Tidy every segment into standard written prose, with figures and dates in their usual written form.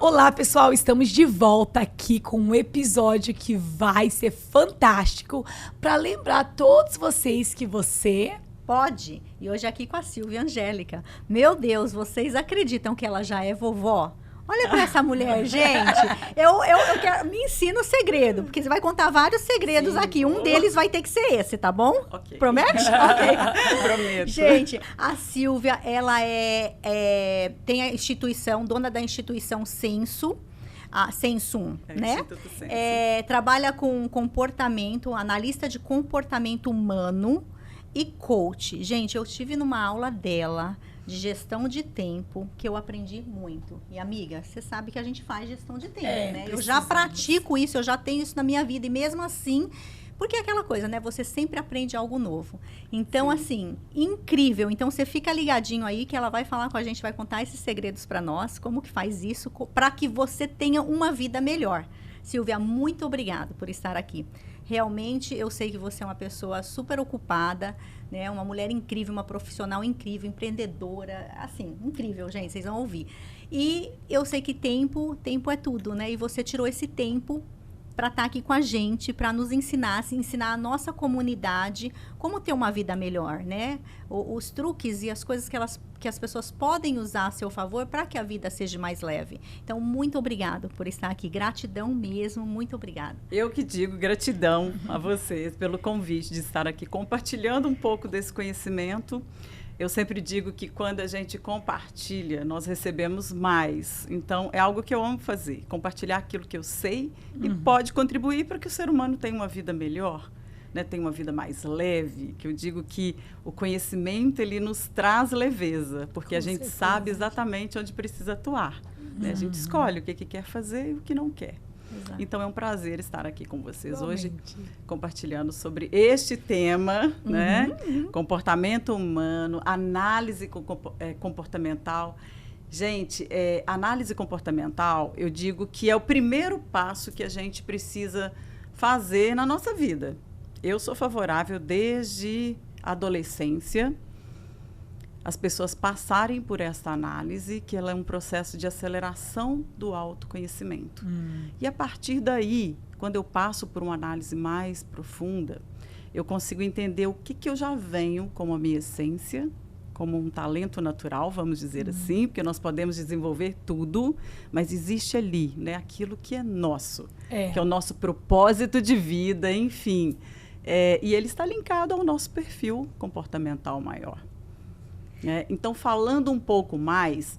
Olá, pessoal, estamos de volta aqui com um episódio que vai ser fantástico para lembrar a todos vocês que você pode. E hoje aqui com a Silvia Angélica. Meu Deus, vocês acreditam que ela já é vovó? Olha para essa mulher, gente. Eu quero, me ensina o segredo, porque você vai contar vários segredos aqui. Um deles vai ter que ser esse, tá bom? Okay. Promete? Ok. Prometo. Gente, a Silvia, ela tem a instituição, dona da instituição Senso. Sensum, né? Instituto Senso. Trabalha com comportamento, analista de comportamento humano e coach. Gente, eu estive numa aula dela de gestão de tempo, que eu aprendi muito. E, amiga, você sabe que a gente faz gestão de tempo, né? Eu já pratico isso, eu já tenho isso na minha vida. E mesmo assim, porque é aquela coisa, né? Você sempre aprende algo novo. Então, assim, incrível. Então, você fica ligadinho aí que ela vai falar com a gente, vai contar esses segredos para nós, como que faz isso, para que você tenha uma vida melhor. Silvia, muito obrigada por estar aqui. Realmente, eu sei que você é uma pessoa super ocupada, né? Uma mulher incrível, uma profissional incrível, empreendedora, assim, incrível, gente, vocês vão ouvir. E eu sei que tempo é tudo, né? E você tirou esse tempo para estar aqui com a gente, para nos ensinar a nossa comunidade como ter uma vida melhor, né? Os truques e as coisas que as pessoas podem usar a seu favor para que a vida seja mais leve. Então, muito obrigado por estar aqui. Gratidão mesmo, muito obrigada. Eu que digo gratidão a vocês pelo convite de estar aqui compartilhando um pouco desse conhecimento. Eu sempre digo que quando a gente compartilha, nós recebemos mais. Então, é algo que eu amo fazer, compartilhar aquilo que eu sei e pode contribuir para que o ser humano tenha uma vida melhor, né? Tenha uma vida mais leve, que eu digo que o conhecimento, ele nos traz leveza, porque a gente sabe exatamente onde precisa atuar. Né? A gente escolhe o que quer fazer e o que não quer. Exato. Então, é um prazer estar aqui com vocês hoje, compartilhando sobre este tema, né? Comportamento humano, análise comportamental. Gente, análise comportamental, eu digo que é o primeiro passo que a gente precisa fazer na nossa vida. Eu sou favorável desde a adolescência, as pessoas passarem por essa análise, que ela é um processo de aceleração do autoconhecimento. E a partir daí, quando eu passo por uma análise mais profunda, eu consigo entender o que eu já venho como a minha essência, como um talento natural, vamos dizer assim, porque nós podemos desenvolver tudo, mas existe ali, né, aquilo que é nosso, que é o nosso propósito de vida, enfim. E ele está linkado ao nosso perfil comportamental maior. Então, falando um pouco mais,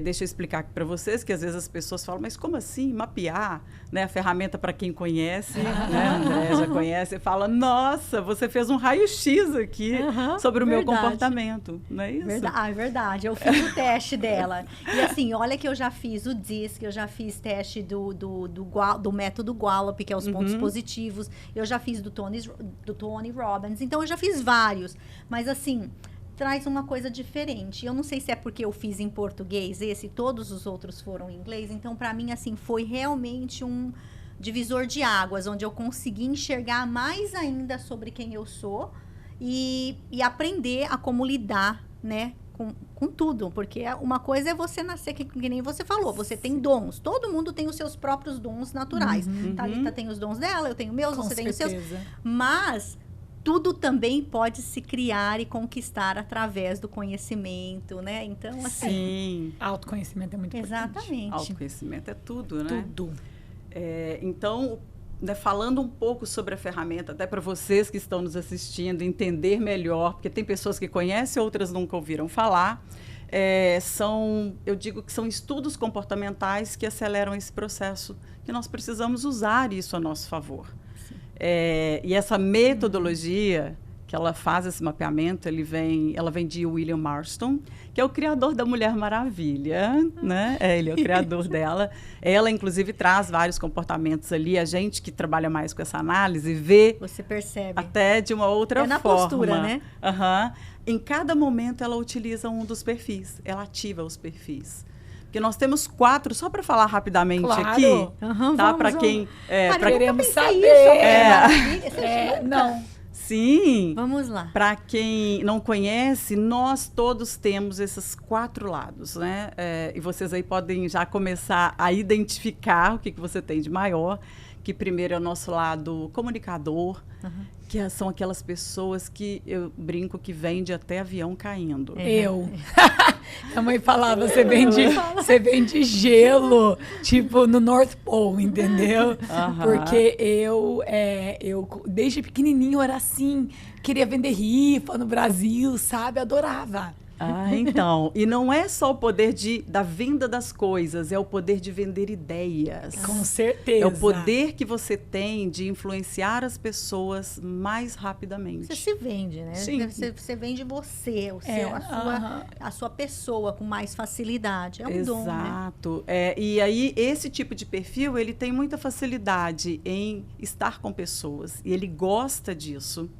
deixa eu explicar aqui para vocês, que às vezes as pessoas falam, mas como assim mapear, né? A ferramenta, para quem conhece, né? André já conhece, fala, nossa, você fez um raio-x aqui sobre o meu comportamento, não é isso? É verdade, eu fiz o teste dela. E assim, olha que eu já fiz o DISC, eu já fiz teste do método Gallup, que é os pontos positivos, eu já fiz do Tony Robbins, então eu já fiz vários, mas assim, traz uma coisa diferente. Eu não sei se é porque eu fiz em português todos os outros foram em inglês, então para mim assim foi realmente um divisor de águas, onde eu consegui enxergar mais ainda sobre quem eu sou e aprender a como lidar, né, com tudo, porque uma coisa é você nascer, que nem você falou, você tem dons, todo mundo tem os seus próprios dons naturais. Thalita tem os dons dela, eu tenho meus, você tem os seus, mas tudo também pode se criar e conquistar através do conhecimento, né? Então, assim... Sim, autoconhecimento é muito importante. Exatamente. Autoconhecimento é tudo, né? Tudo. Então, né, falando um pouco sobre a ferramenta, até para vocês que estão nos assistindo, entender melhor, porque tem pessoas que conhecem, outras nunca ouviram falar, eu digo que são estudos comportamentais que aceleram esse processo, que nós precisamos usar isso a nosso favor. E essa metodologia que ela faz, esse mapeamento, ela vem de William Marston, que é o criador da Mulher Maravilha, né? Ele é o criador dela. Ela, inclusive, traz vários comportamentos ali. A gente que trabalha mais com essa análise vê... Você percebe. Até de uma outra forma. Na postura, né? Em cada momento, ela utiliza um dos perfis. Ela ativa os perfis. Porque nós temos 4, só para falar rapidamente aqui, tá? Para quem... queremos saber. Não. Sim. Vamos lá. Para quem não conhece, nós todos temos esses 4 lados, né? E vocês aí podem já começar a identificar o que você tem de maior. Que primeiro é o nosso lado comunicador, que são aquelas pessoas que eu brinco que vende até avião caindo. Eu. A mãe falava, você vende gelo, tipo no North Pole, entendeu? Porque eu, desde pequenininho, era assim, queria vender rifa no Brasil, sabe? Adorava. Então, e não é só o poder da venda das coisas, é o poder de vender ideias. Com certeza. É o poder que você tem de influenciar as pessoas mais rapidamente. Você se vende, né? Sim. Você vende você, a sua pessoa com mais facilidade. É um dom, né? Exato. E aí, esse tipo de perfil, ele tem muita facilidade em estar com pessoas. E ele gosta disso.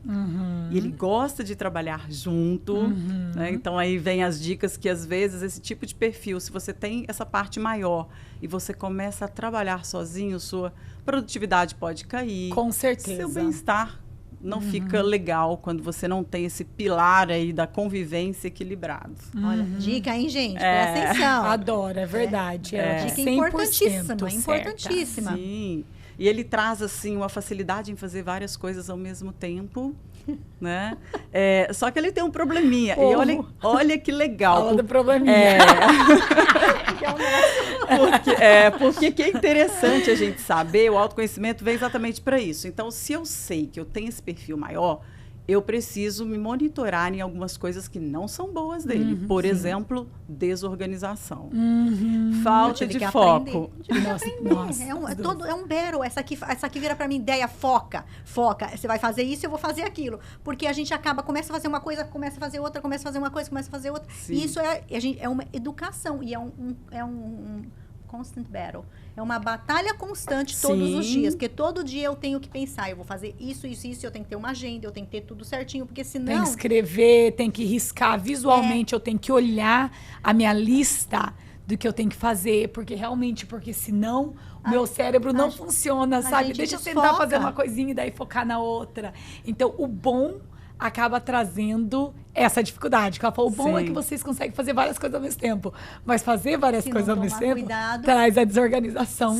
E ele gosta de trabalhar junto. Né? Então, aí vem as dicas que, às vezes, esse tipo de perfil, se você tem essa parte maior e você começa a trabalhar sozinho, sua produtividade pode cair. Com certeza. Seu bem-estar não fica legal quando você não tem esse pilar aí da convivência equilibrado. Olha, dica, hein, gente? Presta atenção. Adoro, é verdade. Dica importantíssima, importantíssima. Sim. E ele traz, assim, uma facilidade em fazer várias coisas ao mesmo tempo, né? Só que ele tem um probleminha. E olha que legal. Fala do probleminha. Porque que é interessante a gente saber, o autoconhecimento vem exatamente para isso. Então, se eu sei que eu tenho esse perfil maior, eu preciso me monitorar em algumas coisas que não são boas dele. Por exemplo, desorganização. Falta de foco. É um battle. Essa aqui vira para mim ideia, foca. Você vai fazer isso, eu vou fazer aquilo. Porque a gente começa a fazer uma coisa, começa a fazer outra, começa a fazer uma coisa, começa a fazer outra. Sim. E isso é uma educação e é um constant battle. É uma batalha constante todos os dias, porque todo dia eu tenho que pensar, eu vou fazer isso, eu tenho que ter uma agenda, eu tenho que ter tudo certinho, porque senão... Tem que escrever, tem que riscar visualmente, eu tenho que olhar a minha lista do que eu tenho que fazer, porque senão o meu cérebro não funciona, sabe? Deixa eu tentar fazer uma coisinha e daí focar na outra. Então, o bom acaba trazendo essa dificuldade. Que ela falou, o bom é que vocês conseguem fazer várias coisas ao mesmo tempo. Mas fazer várias coisas ao mesmo tempo traz a desorganização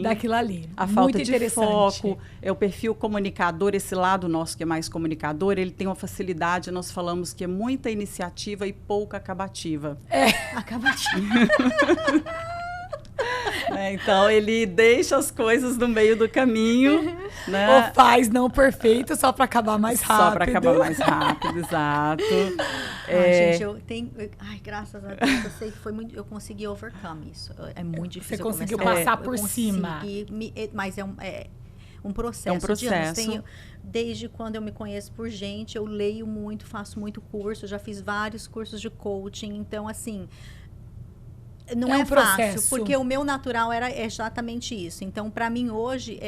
daquilo ali. A falta de foco, é o perfil comunicador, esse lado nosso que é mais comunicador, ele tem uma facilidade, nós falamos que é muita iniciativa e pouca acabativa. Acabativa. Então, ele deixa as coisas no meio do caminho. Né? Ou faz não perfeito só para acabar mais rápido. Só para acabar mais rápido, exato. Gente, graças a Deus, eu sei que eu consegui overcome isso. É muito difícil. Você conseguiu passar por cima. Mas é um processo. É um processo. Desde quando eu me conheço por gente, eu leio muito, faço muito curso, já fiz vários cursos de coaching. Então, assim... Não é fácil, porque o meu natural era exatamente isso. Então, para mim, hoje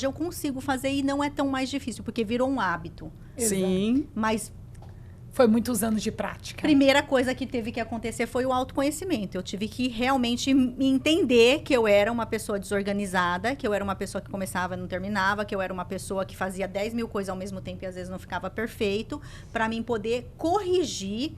eu consigo fazer e não é tão mais difícil, porque virou um hábito. Sim. Mas... Foi muitos anos de prática. Primeira coisa que teve que acontecer foi o autoconhecimento. Eu tive que realmente me entender que eu era uma pessoa desorganizada, que eu era uma pessoa que começava e não terminava, que eu era uma pessoa que fazia 10 mil coisas ao mesmo tempo e às vezes não ficava perfeito, para mim poder corrigir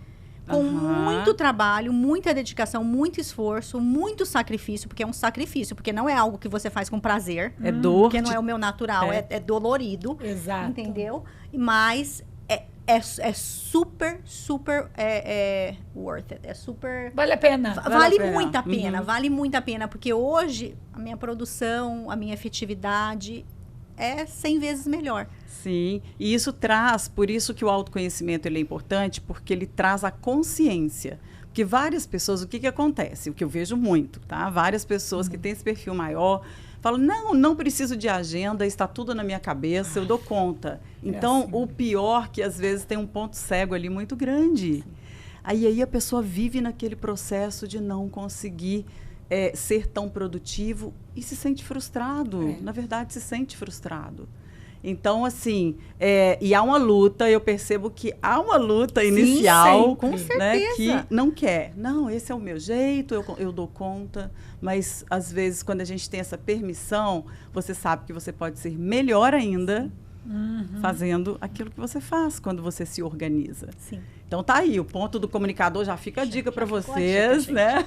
com muito trabalho, muita dedicação, muito esforço, muito sacrifício, porque é um sacrifício, porque não é algo que você faz com prazer. É dor. Porque não é o meu natural, é dolorido. Exato. Entendeu? Mas é super, super worth it. É super... Vale a pena. Vale muito a pena. Vale muito a pena, porque hoje a minha produção, a minha efetividade é 100 vezes melhor. Sim, e isso traz, por isso que o autoconhecimento ele é importante, porque ele traz a consciência. Porque várias pessoas, o que acontece? O que eu vejo muito, tá? Várias pessoas que têm esse perfil maior falam, não preciso de agenda, está tudo na minha cabeça, eu dou conta. Então, o pior que às vezes tem um ponto cego ali muito grande. Aí a pessoa vive naquele processo de não conseguir ser tão produtivo e se sente frustrado. Na verdade, se sente frustrado. Então, assim, e há uma luta, eu percebo que há uma luta inicial, sim, com certeza. Né, que não quer. Não, esse é o meu jeito, eu dou conta. Mas, às vezes, quando a gente tem essa permissão, você sabe que você pode ser melhor ainda fazendo aquilo que você faz quando você se organiza. Sim. Então tá aí, o ponto do comunicador já fica a dica para vocês, né?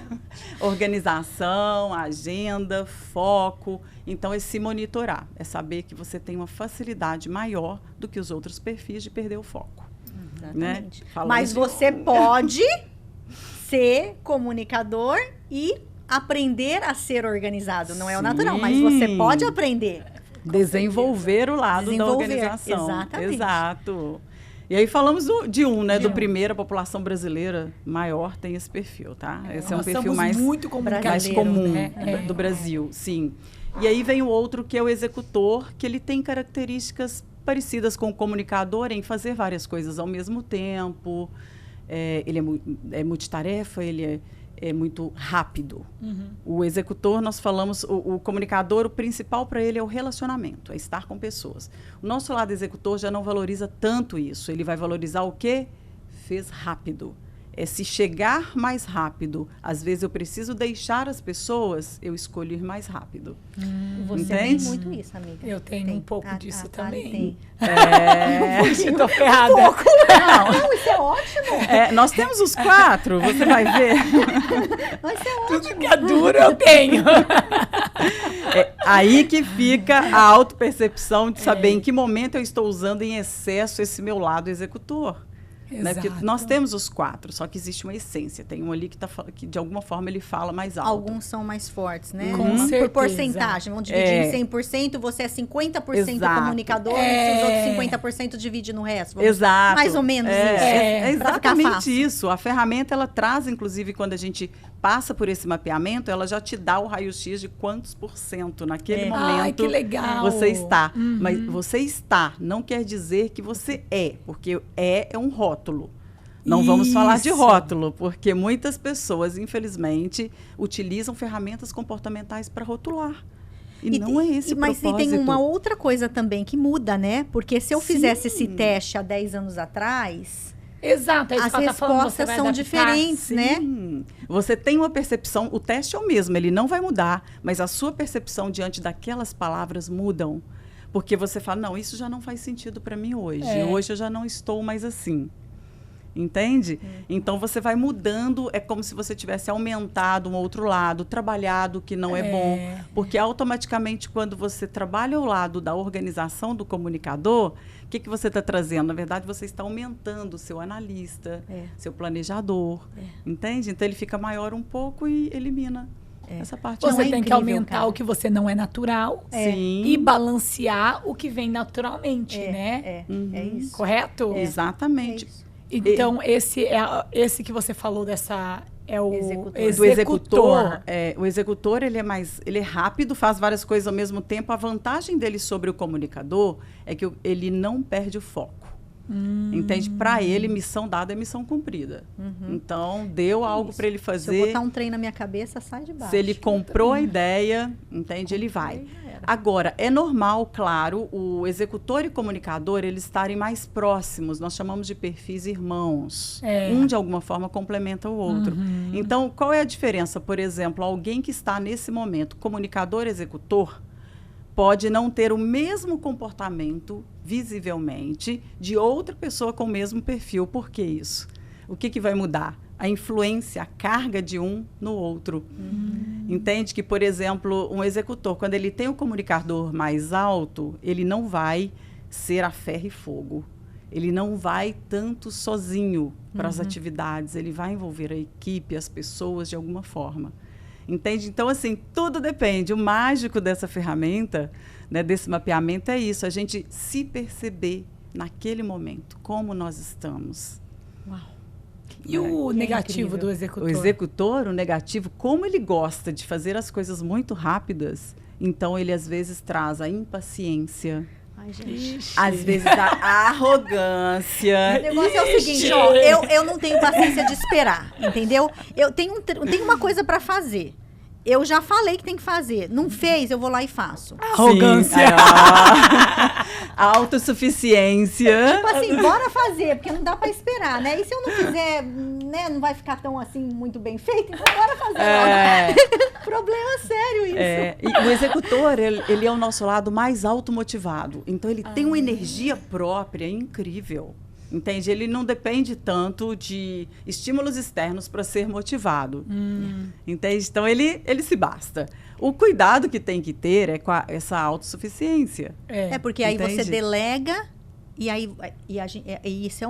Organização, agenda, foco. Então é se monitorar, é saber que você tem uma facilidade maior do que os outros perfis de perder o foco. Exatamente. Né? Mas você pode ser comunicador e aprender a ser organizado. Não é o natural, mas você pode aprender. Desenvolver o lado da organização. Exatamente. Exato. E aí falamos do primeiro, a população brasileira maior tem esse perfil, tá? Esse é um perfil mais comum, né? do Brasil, sim. E aí vem o outro, que é o executor, que ele tem características parecidas com o comunicador em fazer várias coisas ao mesmo tempo. Ele é multitarefa, ele é muito rápido. O executor, nós falamos, o comunicador, o principal para ele é o relacionamento, é estar com pessoas. O nosso lado executor já não valoriza tanto isso. Ele vai valorizar o quê? Fez rápido. É se chegar mais rápido. Às vezes eu preciso deixar as pessoas, eu escolho ir mais rápido. Você entende? tem muito isso, amiga. Eu tenho um pouco disso também. Tem. Eu tô ferrada. Não, isso é ótimo. Nós temos os 4, você vai ver. Mas isso é ótimo. Tudo que é duro eu tenho. Aí que fica a autopercepção de saber em que momento eu estou usando em excesso esse meu lado executor. Né? Porque nós temos os 4, só que existe uma essência. Tem um ali que de alguma forma ele fala mais alto. Alguns são mais fortes, né? Com certeza. Por porcentagem. Vamos dividir em 100%, você é 50% comunicador e os outros 50% divide no resto. Exato. Mais ou menos isso. É exatamente isso. A ferramenta, ela traz, inclusive, quando a gente passa por esse mapeamento, ela já te dá o raio-x de quantos % naquele momento. Ai, que legal. Você está. Mas você está não quer dizer que você é, porque é um rótulo. Não vamos falar de rótulo, porque muitas pessoas, infelizmente, utilizam ferramentas comportamentais para rotular. E não é esse o propósito. Mas tem uma outra coisa também que muda, né? Porque se eu fizesse esse teste há 10 anos atrás... Exato, as respostas são diferentes, né? Você tem uma percepção, o teste é o mesmo, ele não vai mudar, mas a sua percepção diante daquelas palavras mudam. Porque você fala, não, isso já não faz sentido para mim hoje. Hoje eu já não estou mais assim. Entende? Então você vai mudando, é como se você tivesse aumentado um outro lado, trabalhado o que não é bom. Porque automaticamente, quando você trabalha ao lado da organização do comunicador, o que você está trazendo? Na verdade, você está aumentando o seu analista, seu planejador. Entende? Então ele fica maior um pouco e elimina essa parte. Você tem que aumentar o que você não é natural Sim. e balancear o que vem naturalmente, né? É isso. Correto? Exatamente. É isso. Então, esse que você falou dessa... É o executor. O executor, ele é rápido, faz várias coisas ao mesmo tempo. A vantagem dele sobre o comunicador é que ele não perde o foco. Entende? Para ele, missão dada é missão cumprida. Então, deu algo para ele fazer. Se eu botar um trem na minha cabeça, sai de baixo. Se ele comprou a ideia, entende? Ele vai. Agora, é normal, claro, o executor e o comunicador, eles estarem mais próximos. Nós chamamos de perfis irmãos. Um, de alguma forma, complementa o outro. Então, qual é a diferença? Por exemplo, alguém que está nesse momento, comunicador-executor, pode não ter o mesmo comportamento, visivelmente, de outra pessoa com o mesmo perfil. Por que isso? O que vai mudar? A influência, a carga de um no outro. Entende que, por exemplo, um executor, quando ele tem o comunicador mais alto, ele não vai ser a ferro e fogo. Ele não vai tanto sozinho para as atividades. Ele vai envolver a equipe, as pessoas, de alguma forma. Entende? Então, assim, tudo depende. O mágico dessa ferramenta, né, desse mapeamento, é isso. A gente se perceber naquele momento, como nós estamos. Uau. E o negativo do executor? O executor, o negativo, como ele gosta de fazer as coisas muito rápidas, então ele às vezes traz a impaciência. Ai, gente. Às vezes a arrogância. O negócio é o seguinte, ó, eu não tenho paciência de esperar, entendeu? Eu tenho uma coisa para fazer. Eu já falei que tem que fazer. Não fez, eu vou lá e faço. Arrogância. A autossuficiência. Tipo assim, bora fazer, porque não dá pra esperar, né? E se eu não fizer, né, não vai ficar tão assim muito bem feito, então bora fazer logo. Problema sério isso. E o executor, ele é o nosso lado mais automotivado. Então, ele tem uma energia própria incrível. Entende? Ele não depende tanto de estímulos externos para ser motivado. Entende? Então, ele se basta. O cuidado que tem que ter é com essa autossuficiência. Porque aí você delega e aí isso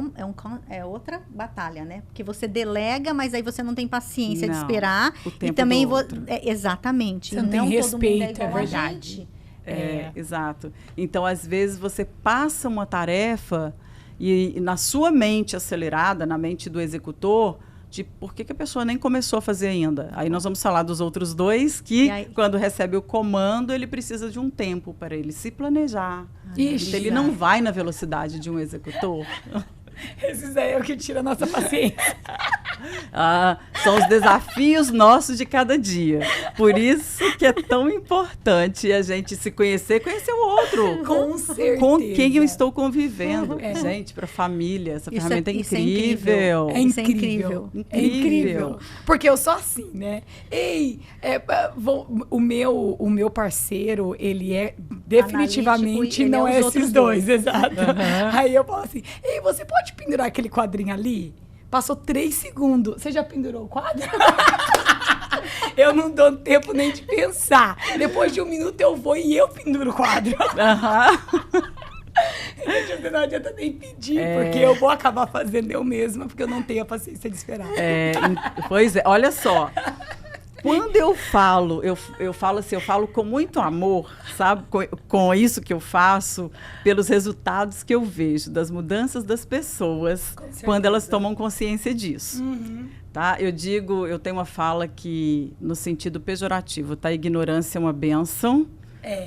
é outra batalha, né? Porque você delega, mas aí você não tem paciência de esperar. O tempo e também do outro. Exatamente. Você não tem respeito, é verdade. Exato. Então, às vezes, você passa uma tarefa e na sua mente acelerada, na mente do executor, de por que a pessoa nem começou a fazer ainda. Aí nós vamos falar dos outros dois que, quando recebe o comando, ele precisa de um tempo para ele se planejar. Ele não vai na velocidade de um executor. Esses aí é o que tira a nossa paciência. São os desafios nossos de cada dia. Por isso que é tão importante a gente se conhecer o outro. Com certeza. Com quem eu estou convivendo. Gente, para a família, essa ferramenta é incrível. É incrível. É incrível. Porque eu sou assim, né? O meu parceiro, ele é definitivamente não é esses dois. Exato. Aí eu falo assim, você pode pendurar aquele quadrinho ali? Passou 3 segundos. Você já pendurou o quadro? Eu não dou tempo nem de pensar. Depois de 1 minuto eu vou e eu penduro o quadro. Não adianta nem pedir, porque eu vou acabar fazendo eu mesma, porque eu não tenho a paciência de esperar. Pois é, olha só. Quando eu falo assim, eu falo com muito amor, sabe? Com isso que eu faço, pelos resultados que eu vejo, das mudanças das pessoas, quando elas tomam consciência disso. Tá? Eu tenho uma fala que, no sentido pejorativo, tá? Ignorância é uma bênção.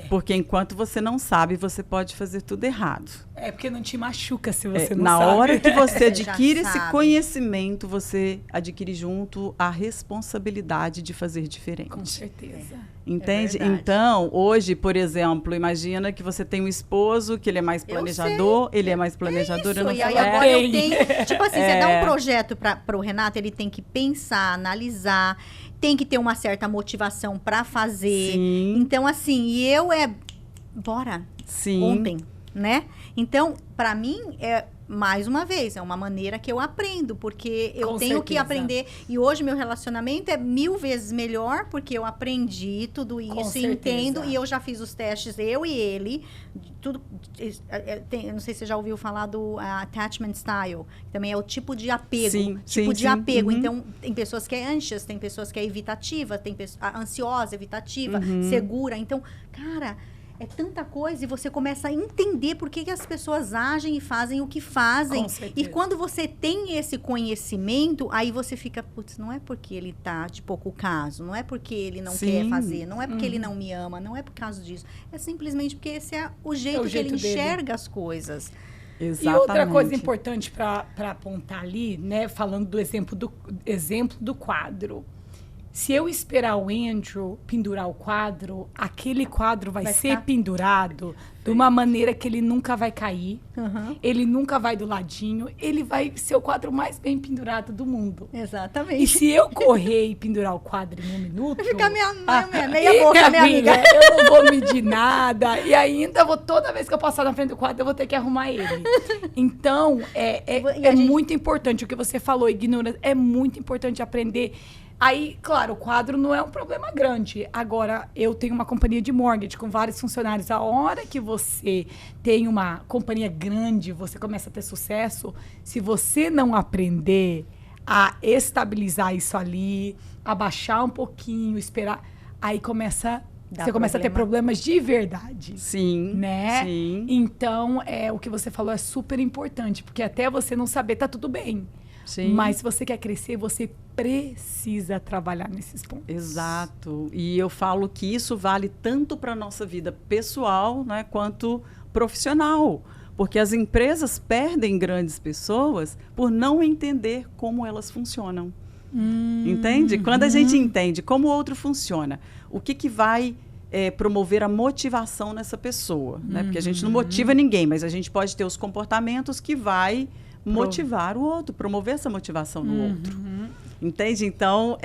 Porque enquanto você não sabe, você pode fazer tudo errado. Porque não te machuca se você não sabe. Na hora que você adquire esse sabe. Conhecimento, você adquire junto a responsabilidade de fazer diferente. Com certeza. Entende? Então, hoje, por exemplo, imagina que você tem um esposo que ele é mais planejador, ele é mais planejador. Isso, e aí agora eu tenho... Tipo assim, você dá um projeto para o Renato, ele tem que pensar, analisar, tem que ter uma certa motivação para fazer. Sim. Então, assim, bora. Sim. Ontem, né? Então, para mim, mais uma vez, é uma maneira que eu aprendo, porque eu tenho que aprender. E hoje meu relacionamento é 1000 vezes melhor, porque eu aprendi tudo isso e entendo. E eu já fiz os testes, eu e ele. Tudo. Eu não sei se você já ouviu falar do attachment style. Que também é o tipo de apego. Apego. Então, tem pessoas que é anxious, tem pessoas que é evitativa, tem ansiosa, evitativa, segura. Então, cara... É tanta coisa e você começa a entender por que as pessoas agem e fazem o que fazem. E quando você tem esse conhecimento, aí você fica, putz, não é porque ele tá de pouco caso, não é porque ele não quer fazer, não é porque ele não me ama, não é por causa disso. É simplesmente porque esse é o jeito que ele enxerga as coisas. Exatamente. E outra coisa importante para apontar ali, né, falando do exemplo do quadro. Se eu esperar o Andrew pendurar o quadro, aquele quadro vai ser pendurado de uma maneira que ele nunca vai cair, ele nunca vai do ladinho, ele vai ser o quadro mais bem pendurado do mundo. Exatamente. E se eu correr e pendurar o quadro em 1 minuto... Vai ficar meia boca, minha amiga. Eu não vou medir nada, e ainda toda vez que eu passar na frente do quadro, eu vou ter que arrumar ele. Então, muito importante o que você falou, ignorância, é muito importante aprender. Aí, claro, o quadro não é um problema grande. Agora, eu tenho uma companhia de mortgage com vários funcionários. A hora que você tem uma companhia grande, você começa a ter sucesso, se você não aprender a estabilizar isso ali, abaixar um pouquinho, esperar, aí você começa a ter problemas de verdade. Sim, né? Sim. Então, o que você falou é super importante, porque até você não saber, tá tudo bem. Sim. Mas se você quer crescer, você precisa trabalhar nesses pontos. Exato. E eu falo que isso vale tanto para a nossa vida pessoal, né, quanto profissional. Porque as empresas perdem grandes pessoas por não entender como elas funcionam. Entende? Quando a gente entende como o outro funciona, o que vai promover a motivação nessa pessoa. Né? Porque a gente não motiva ninguém, mas a gente pode ter os comportamentos que vai motivar o outro, promover essa motivação no outro. Entende? Então,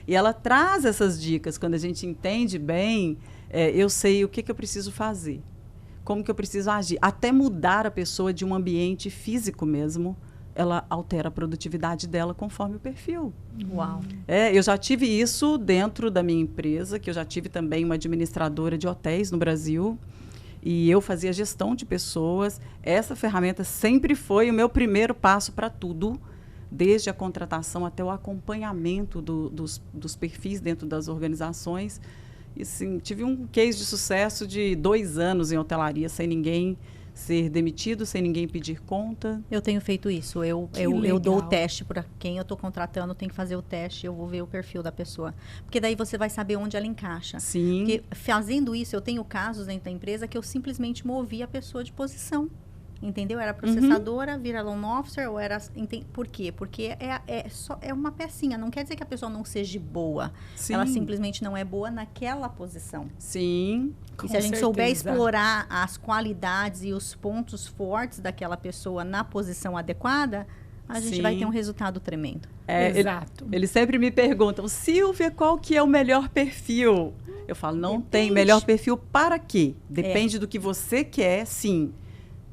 e ela traz essas dicas. Quando a gente entende bem, eu sei o que eu preciso fazer, como que eu preciso agir. Até mudar a pessoa de um ambiente físico mesmo, ela altera a produtividade dela conforme o perfil. Uau! Eu já tive isso dentro da minha empresa, que eu já tive também uma administradora de hotéis no Brasil, e eu fazia gestão de pessoas. Essa ferramenta sempre foi o meu primeiro passo para tudo, desde a contratação até o acompanhamento dos perfis dentro das organizações. E, sim, tive um case de sucesso de 2 anos em hotelaria, sem ninguém ser demitido, sem ninguém pedir conta. Eu tenho feito isso. Eu dou o teste para quem eu estou contratando, tem que fazer o teste, eu vou ver o perfil da pessoa. Porque daí você vai saber onde ela encaixa. Sim. Porque fazendo isso, eu tenho casos dentro da empresa que eu simplesmente movi a pessoa de posição. Entendeu? Era processadora, vira loan officer, ou era... Por quê? Porque é uma pecinha. Não quer dizer que a pessoa não seja boa. Sim. Ela simplesmente não é boa naquela posição. Sim. E se a gente souber explorar as qualidades e os pontos fortes daquela pessoa na posição adequada, a gente vai ter um resultado tremendo. Exato. Eles sempre me perguntam, Silvia, qual que é o melhor perfil? Eu falo, não tem melhor perfil para quê? Depende do que você quer, sim.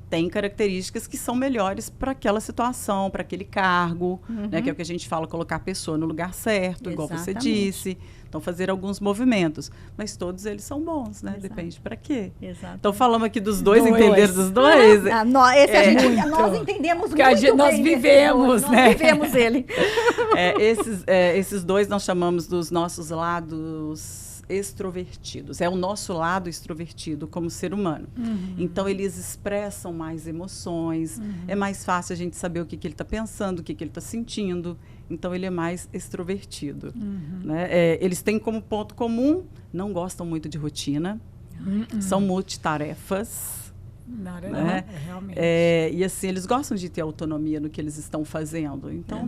Tem características que são melhores para aquela situação, para aquele cargo, né, que é o que a gente fala, colocar a pessoa no lugar certo, igual você disse. Então, fazer alguns movimentos. Mas todos eles são bons, né? Exato. Depende para quê. Exato. Então, falamos aqui dos dois, entenderam dos dois? Nós entendemos muito bem. Nós vivemos, né? Nós vivemos ele. Esses dois nós chamamos dos nossos lados extrovertidos. É o nosso lado extrovertido como ser humano. Então, eles expressam mais emoções. É mais fácil a gente saber o que ele está pensando, o que ele está sentindo. Então, ele é mais extrovertido. Né? Eles têm como ponto comum, não gostam muito de rotina. São multitarefas. Né? Realmente. E assim, eles gostam de ter autonomia no que eles estão fazendo. Então,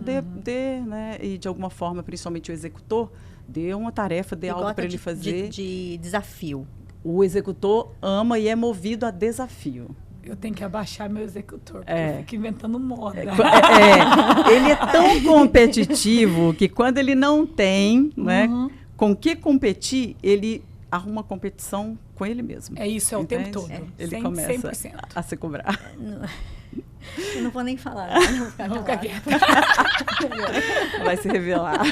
né? E de alguma forma, principalmente o executor, dê uma tarefa, dê algo para ele fazer. De desafio. O executor ama e é movido a desafio. Eu tenho que abaixar meu executor, porque eu fico inventando moda. Ele é tão competitivo que quando ele não tem, né, com que competir, ele arruma competição com ele mesmo. Isso, o tempo todo. Ele começa 100%. a se cobrar. Eu não vou nem falar. Vou ficar quieta. Vai se revelar.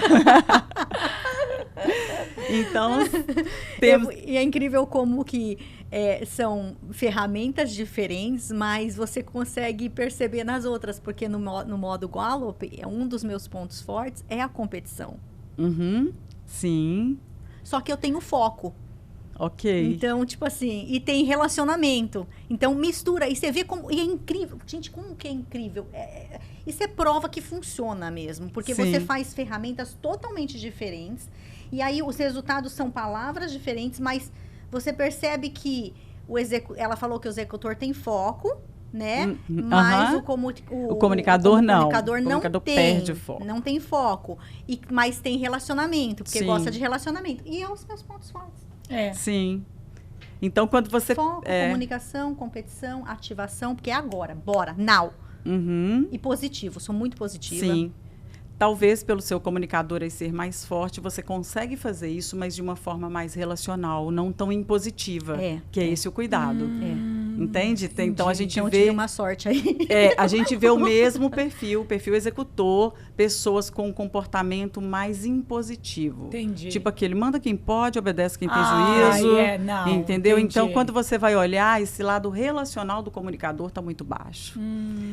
Então, e é incrível como que são ferramentas diferentes, mas você consegue perceber nas outras, porque no modo Gallup, um dos meus pontos fortes é a competição. Sim. Só que eu tenho foco. Ok. Então, tipo assim, e tem relacionamento. Então, mistura. E você vê como... E é incrível. Gente, como que é incrível? Isso é prova que funciona mesmo. Porque você faz ferramentas totalmente diferentes. E aí, os resultados são palavras diferentes, mas você percebe que ela falou que o executor tem foco, né? Mas o comunicador não. O comunicador perde o foco. Não tem foco. Mas tem relacionamento, porque gosta de relacionamento. E é os meus pontos fortes. Sim. Então, quando você... Foco, comunicação, competição, ativação, porque é agora, bora, now. E positivo, sou muito positiva. Sim. Talvez pelo seu comunicador aí ser mais forte, você consegue fazer isso, mas de uma forma mais relacional, não tão impositiva. Que é esse o cuidado. Entende? Então, a gente vê... tive uma sorte aí. A gente vê o mesmo perfil, o perfil executor, pessoas com um comportamento mais impositivo. Entendi. Tipo aquele, manda quem pode, obedece quem tem juízo. Entendeu? Entendi. Então, quando você vai olhar, esse lado relacional do comunicador está muito baixo.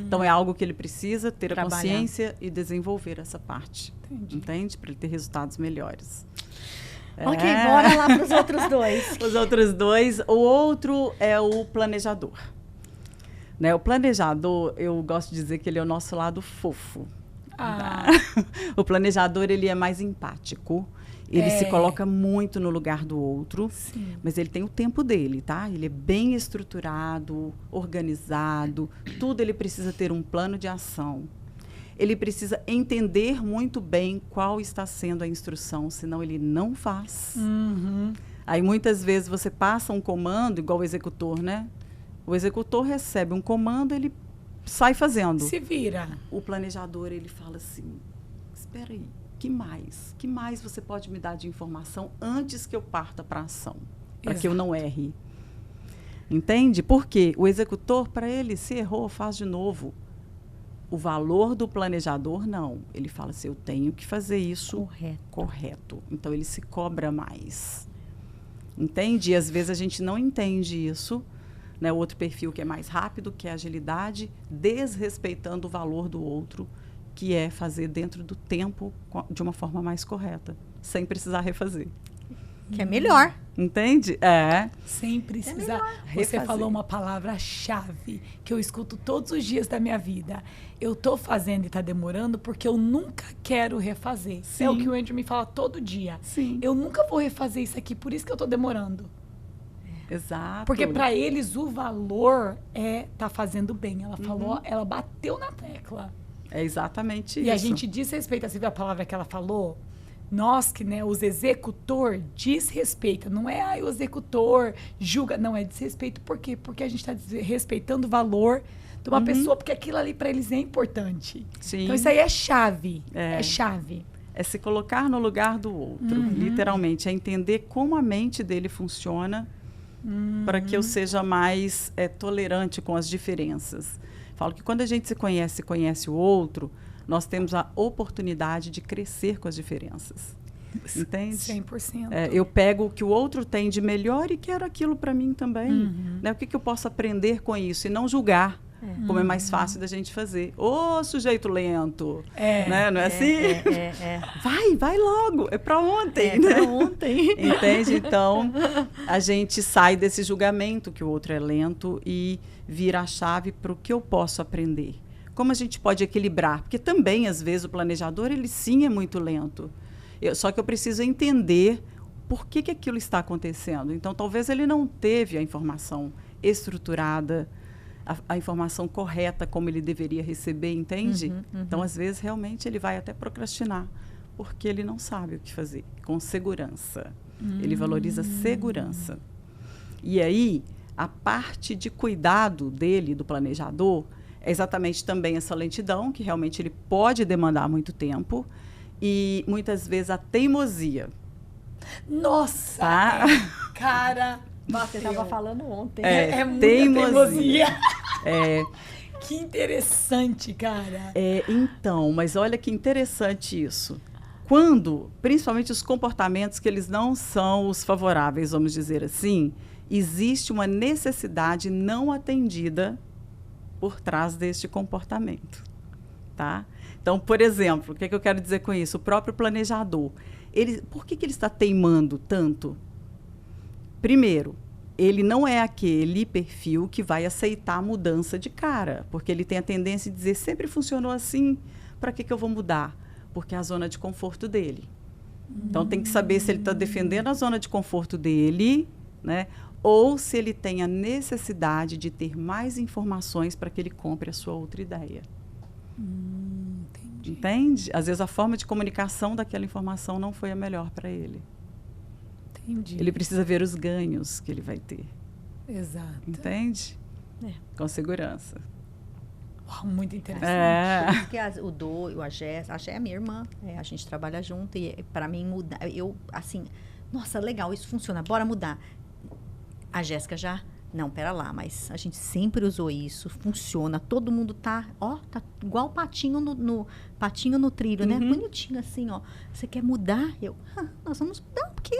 Então, é algo que ele precisa ter a consciência e desenvolver essa parte. Entende? Para ele ter resultados melhores. Ok, bora lá para os outros dois. Os outros dois. O outro é o planejador. Né? O planejador, eu gosto de dizer que ele é o nosso lado fofo. O planejador, ele é mais empático. Ele se coloca muito no lugar do outro, mas ele tem o tempo dele, tá? Ele é bem estruturado, organizado, tudo ele precisa ter um plano de ação. Ele precisa entender muito bem qual está sendo a instrução, senão ele não faz. Aí, muitas vezes, você passa um comando, igual o executor, né? O executor recebe um comando, ele sai fazendo. Se vira. O planejador, ele fala assim, espera aí, que mais você pode me dar de informação antes que eu parta para a ação? Para que eu não erre. Entende? Porque o executor, para ele, se errou, faz de novo. O valor do planejador, não. Ele fala assim, eu tenho que fazer isso correto. Então, ele se cobra mais. Entende? E, às vezes, a gente não entende isso. Né? O outro perfil que é mais rápido, que é a agilidade, desrespeitando o valor do outro, que é fazer dentro do tempo de uma forma mais correta, sem precisar refazer. Que é melhor. Entende? Sem precisar. Você refazer. falou uma palavra-chave que eu escuto todos os dias da minha vida. Eu tô fazendo e tá demorando porque eu nunca quero refazer. Sim. É o que o Andrew me fala todo dia. Sim. Eu nunca vou refazer isso aqui, por isso que eu tô demorando. Exato. Porque para eles o valor é tá fazendo bem. Ela falou, ela bateu na tecla. É exatamente isso. E a gente desrespeita, você viu a palavra que ela falou? Nós que, né, os executor desrespeita. Não é o executor julga. Não, é desrespeito. Por quê? Porque a gente está respeitando o valor de uma pessoa, porque aquilo ali para eles é importante. Sim. Então isso aí é chave. É chave. É se colocar no lugar do outro, literalmente. É entender como a mente dele funciona para que eu seja mais tolerante com as diferenças. Falo que quando a gente se conhece o outro, nós temos a oportunidade de crescer com as diferenças. Entende? 100%. Eu pego o que o outro tem de melhor e quero aquilo para mim também. Né? O que eu posso aprender com isso? E não julgar, como é mais fácil da gente fazer. Ô, sujeito lento! Né? Não é assim? Vai logo! É para ontem! Né? Para ontem. Entende? Então, a gente sai desse julgamento que o outro é lento e vira a chave para o que eu posso aprender. Como a gente pode equilibrar? Porque também, às vezes, o planejador, ele sim é muito lento. Só que eu preciso entender por que aquilo está acontecendo. Então, talvez ele não teve a informação estruturada, a informação correta como ele deveria receber, entende? Então, às vezes, realmente, ele vai até procrastinar, porque ele não sabe o que fazer, com segurança. Ele valoriza segurança. E aí, a parte de cuidado dele, do planejador, é exatamente também essa lentidão, que realmente ele pode demandar muito tempo, e muitas vezes a teimosia. Nossa! Tá? Cara, Você estava falando ontem. É muita teimosia. É, que interessante, cara. então, mas olha que interessante isso. Quando, principalmente os comportamentos que eles não são os favoráveis, vamos dizer assim, existe uma necessidade não atendida por trás deste comportamento, tá? Então, por exemplo, o que eu quero dizer com isso? O próprio planejador, por que ele está teimando tanto? Primeiro, ele não é aquele perfil que vai aceitar a mudança de cara, porque ele tem a tendência de dizer, sempre funcionou assim, para que eu vou mudar? Porque é a zona de conforto dele. Então, tem que saber se ele está defendendo a zona de conforto dele, né? Ou se ele tem a necessidade de ter mais informações para que ele compre a sua outra ideia. Entendi. Entende? Às vezes a forma de comunicação daquela informação não foi a melhor para ele. Entendi. Ele precisa ver os ganhos que ele vai ter. Exato. Entende? Com segurança. Uau, muito interessante. Porque o Do e a Jéssica é minha irmã. A gente trabalha junto e para mim mudar, eu assim, nossa, legal, isso funciona, bora mudar. A Jéssica já, não, pera lá, mas a gente sempre usou isso, funciona, todo mundo tá igual patinho patinho no trilho, né? Bonitinho assim, ó. Você quer mudar? Nós vamos mudar, porque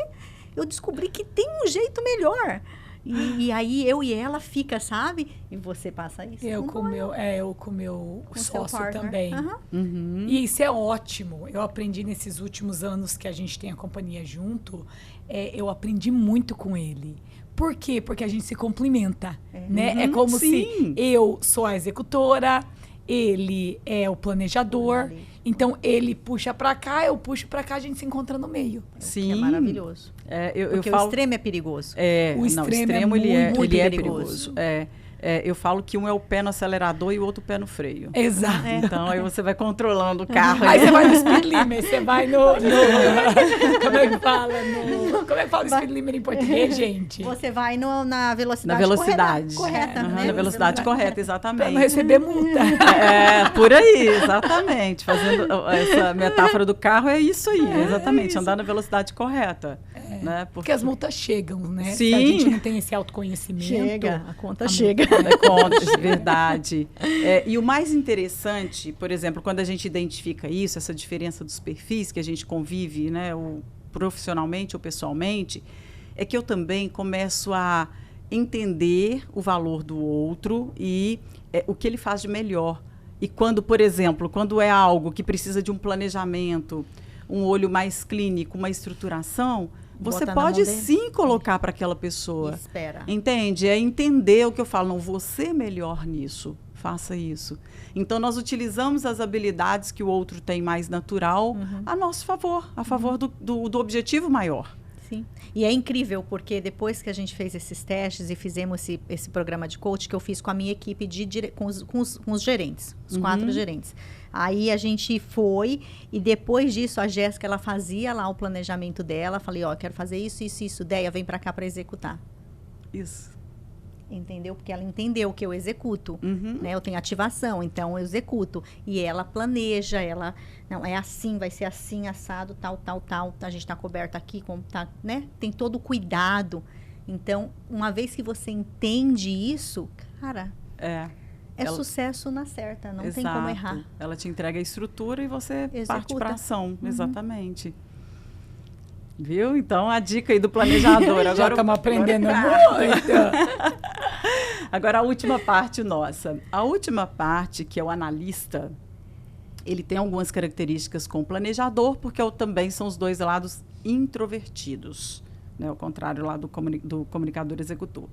eu descobri que tem um jeito melhor. E aí eu e ela fica, sabe? E você passa isso. Eu com o meu sócio também. Uhum. E isso é ótimo. Eu aprendi nesses últimos anos que a gente tem a companhia junto, eu aprendi muito com ele. Por quê? Porque a gente se complementa, né? É como se eu sou a executora, ele é o planejador. Então, ele puxa pra cá, eu puxo pra cá, a gente se encontra no meio. Sim. Que é maravilhoso. Porque o extremo é perigoso. O extremo ele é perigoso. eu falo que um é o pé no acelerador e o outro pé no freio. Exato. Então, aí você vai controlando o carro. Aí você vai no speed limit, você vai no como é que fala? Como é que fala o speed limit em português, gente? Você vai na velocidade, Na velocidade. correta, né? Na velocidade correta, exatamente. Pra não receber multa. Por aí, exatamente. Fazendo essa metáfora do carro, é isso aí, exatamente. Andar na velocidade correta. Né? Porque as multas chegam, né? Sim. Se a gente não tem esse autoconhecimento. Chega, a conta chega. Contas, verdade. E o mais interessante, por exemplo, quando a gente identifica isso, essa diferença dos perfis que a gente convive, né, profissionalmente ou pessoalmente, é que eu também começo a entender o valor do outro e o que ele faz de melhor. E quando, por exemplo, quando é algo que precisa de um planejamento, um olho mais clínico, uma estruturação, você pode sim colocar para aquela pessoa. Espera. Entende? É entender o que eu falo. Não, você é melhor nisso. Faça isso. Então, nós utilizamos as habilidades que o outro tem mais natural a nosso favor, a favor do objetivo maior. Sim. E é incrível, porque depois que a gente fez esses testes e fizemos esse programa de coach que eu fiz com a minha equipe, com os gerentes, os 4 gerentes. Aí a gente foi e depois disso a Jéssica, ela fazia lá o planejamento dela. Falei, quero fazer isso, isso, isso. Deia, vem pra cá pra executar. Isso. Entendeu? Porque ela entendeu que eu executo, né? Eu tenho ativação, então eu executo. E ela planeja, não, é assim, vai ser assim, assado, tal, tal, tal. A gente tá coberto aqui, como tá, né? Tem todo o cuidado. Então, uma vez que você entende isso, cara... Ela, sucesso na certa, não tem como errar. Ela te entrega a estrutura e você parte para ação, exatamente. Viu? Então, a dica aí do planejador. Agora já estamos aprendendo muito. Agora, a última parte nossa. A última parte, que é o analista, ele tem algumas características com o planejador, porque também são os dois lados introvertidos, né? Ao contrário lá do comunicador executor.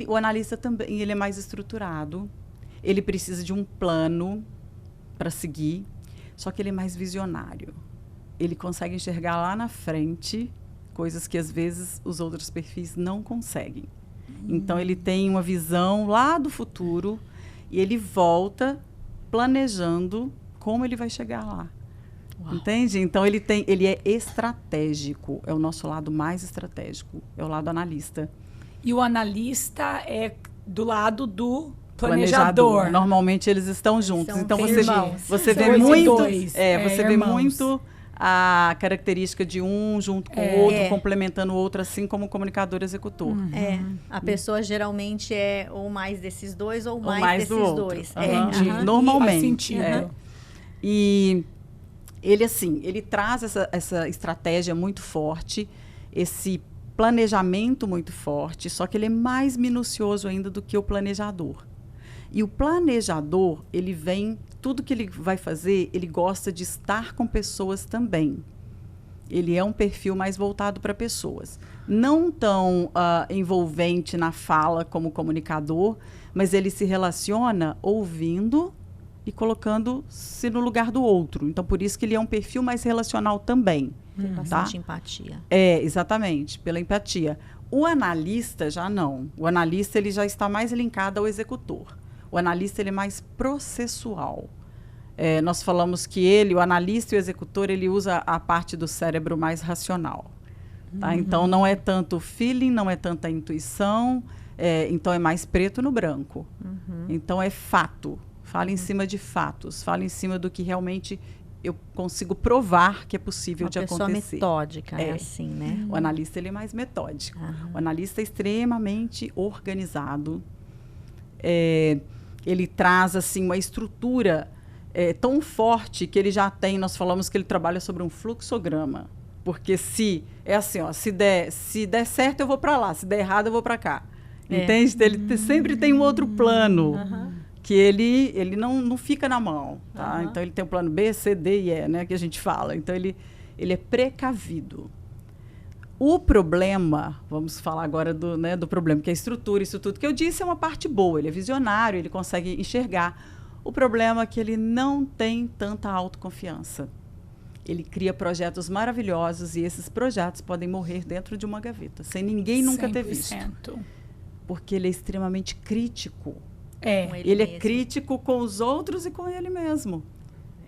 O analista também, ele é mais estruturado, ele precisa de um plano para seguir, só que ele é mais visionário. Ele consegue enxergar lá na frente coisas que, às vezes, os outros perfis não conseguem. Então, ele tem uma visão lá do futuro e ele volta planejando como ele vai chegar lá. Uau. Entende? Então, ele é estratégico, é o nosso lado mais estratégico, é o lado analista. E o analista é do lado do planejador. Normalmente eles estão juntos. Então você vê muito a característica de um junto com o outro, complementando o outro, assim como o comunicador executor. A pessoa geralmente é ou mais desses dois ou mais desses dois. Normalmente. Faz sentido. E ele traz essa estratégia muito forte, esse planejamento muito forte, só que ele é mais minucioso ainda do que o planejador. E o planejador, tudo que ele vai fazer, ele gosta de estar com pessoas também. Ele é um perfil mais voltado para pessoas. Não tão envolvente na fala como comunicador, mas ele se relaciona ouvindo e colocando-se no lugar do outro. Então, por isso que ele é um perfil mais relacional também. Tem bastante empatia. Exatamente, pela empatia. O analista já não. O analista ele já está mais linkado ao executor. O analista ele é mais processual. Nós falamos que o analista e o executor, ele usa a parte do cérebro mais racional. Tá? Então, não é tanto feeling, não é tanta intuição, então é mais preto no branco. Então, é fato. Fala em cima de fatos, fala em cima do que realmente eu consigo provar que é possível de acontecer. Uma pessoa metódica, é assim, né? O analista ele é mais metódico. O analista é extremamente organizado. Ele traz assim uma estrutura tão forte que ele já tem. Nós falamos que ele trabalha sobre um fluxograma, porque se der certo eu vou para lá, se der errado eu vou para cá. Entende? Ele sempre tem um outro plano. Que ele não fica na mão, tá? Então, ele tem o plano B, C, D e E, né? Que a gente fala. Então, ele é precavido. O problema, vamos falar agora do problema, que é a estrutura, isso tudo que eu disse é uma parte boa. Ele é visionário, ele consegue enxergar. O problema é que ele não tem tanta autoconfiança. Ele cria projetos maravilhosos e esses projetos podem morrer dentro de uma gaveta, sem ninguém nunca ter visto. porque ele é extremamente crítico. Com Ele é mesmo. crítico com os outros e com ele mesmo.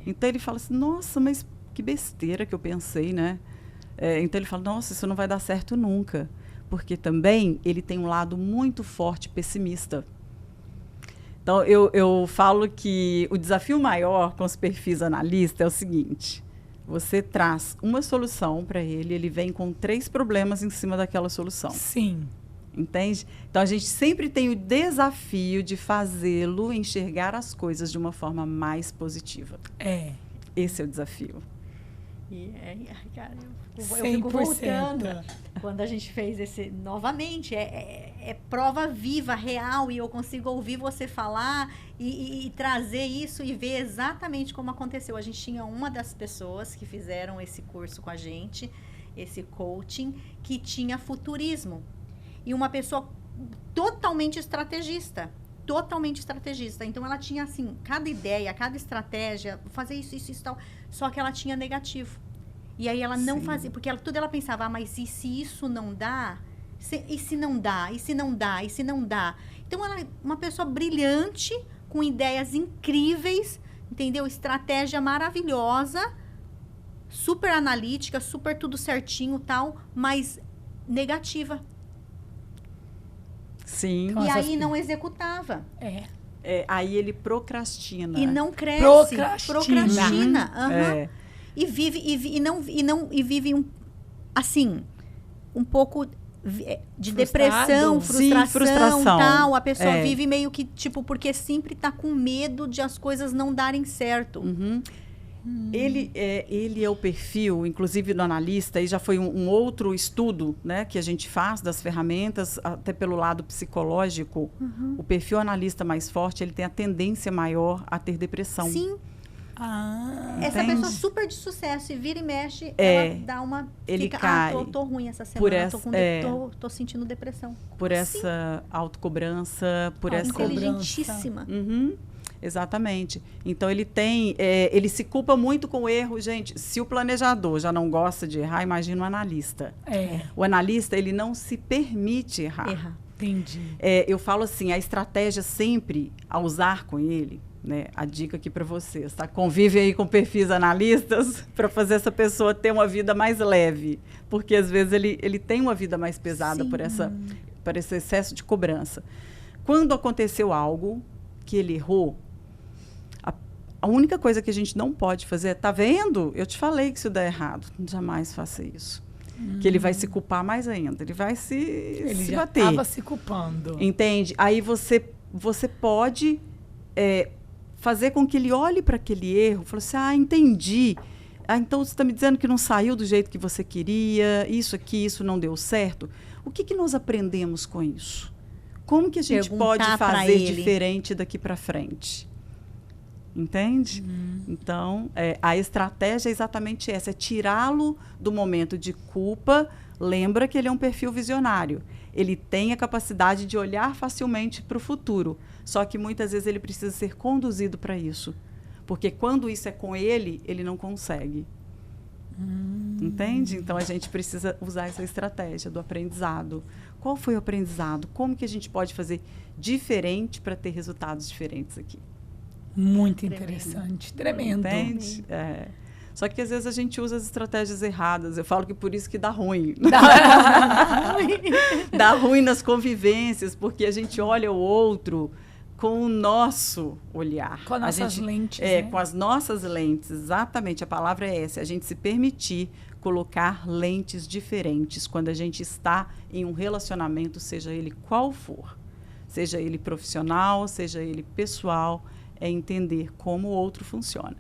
Então ele fala assim, nossa, mas que besteira que eu pensei, né? Então ele fala, nossa, isso não vai dar certo nunca. Porque também ele tem um lado muito forte pessimista. Então eu falo que o desafio maior com os perfis analistas é o seguinte, você traz uma solução para ele, ele vem com 3 problemas em cima daquela solução. Sim. Entende? Então, a gente sempre tem o desafio de fazê-lo enxergar as coisas de uma forma mais positiva. Esse é o desafio. Cara, eu fico 100%. voltando. Quando a gente fez esse, novamente, é prova viva, real, e eu consigo ouvir você falar e trazer isso e ver exatamente como aconteceu. A gente tinha uma das pessoas que fizeram esse curso com a gente, esse coaching, que tinha futurismo. E uma pessoa totalmente estrategista. Então, ela tinha, assim, cada ideia, cada estratégia, fazer isso, tal. Só que ela tinha negativo. E aí, ela não fazia. Porque tudo ela pensava, mas e se isso não dá? E se não dá? E se não dá? E se não dá? Então, ela é uma pessoa brilhante, com ideias incríveis, entendeu? Estratégia maravilhosa, super analítica, super tudo certinho e tal, mas negativa. Sim. Então, e aí não executava. Aí ele procrastina. E não cresce. Procrastina. E vive um pouco de depressão, frustração, tal. A pessoa vive meio que, tipo, porque sempre tá com medo de as coisas não darem certo. Ele é o perfil, inclusive do analista, e já foi um outro estudo, né, que a gente faz das ferramentas, até pelo lado psicológico. O perfil analista mais forte, ele tem a tendência maior a ter depressão. Sim. Essa pessoa super de sucesso e vira e mexe, ela dá uma... Ele cai. Tô ruim essa semana, tô sentindo depressão. Por essa autocobrança, por essa... Inteligentíssima. Exatamente. Então, ele se culpa muito com o erro. Gente, se o planejador já não gosta de errar, imagina o analista. O analista, ele não se permite errar. Entendi. Eu falo assim, a estratégia sempre a usar com ele, né? A dica aqui para vocês, tá? Convive aí com perfis analistas para fazer essa pessoa ter uma vida mais leve. Porque, às vezes, ele tem uma vida mais pesada por esse excesso de cobrança. Quando aconteceu algo que ele errou, a única coisa que a gente não pode fazer é, tá vendo? Eu te falei que isso dá errado. Jamais faça isso. Que ele vai se culpar mais ainda. Ele vai se bater. Ele já estava se culpando. Entende? Aí você pode fazer com que ele olhe para aquele erro e fale assim, entendi. Então você está me dizendo que não saiu do jeito que você queria, isso não deu certo. O que nós aprendemos com isso? Como que a gente pode fazer diferente daqui para frente? Entende? Então, a estratégia é exatamente essa, é tirá-lo do momento de culpa. Lembra que ele é um perfil visionário. Ele tem a capacidade de olhar facilmente para o futuro, só que muitas vezes ele precisa ser conduzido para isso. Porque quando isso é com ele, ele não consegue. Entende? Então, a gente precisa usar essa estratégia do aprendizado. Qual foi o aprendizado? Como que a gente pode fazer diferente para ter resultados diferentes aqui? Muito interessante. Tremendo. Entende? Só que às vezes a gente usa as estratégias erradas. Eu falo que por isso que dá ruim. Dá ruim nas convivências, porque a gente olha o outro com o nosso olhar. Com as nossas lentes, né? Com as nossas lentes, exatamente. A palavra é essa. A gente se permitir colocar lentes diferentes quando a gente está em um relacionamento, seja ele qual for. Seja ele profissional, seja ele pessoal, é entender como o outro funciona.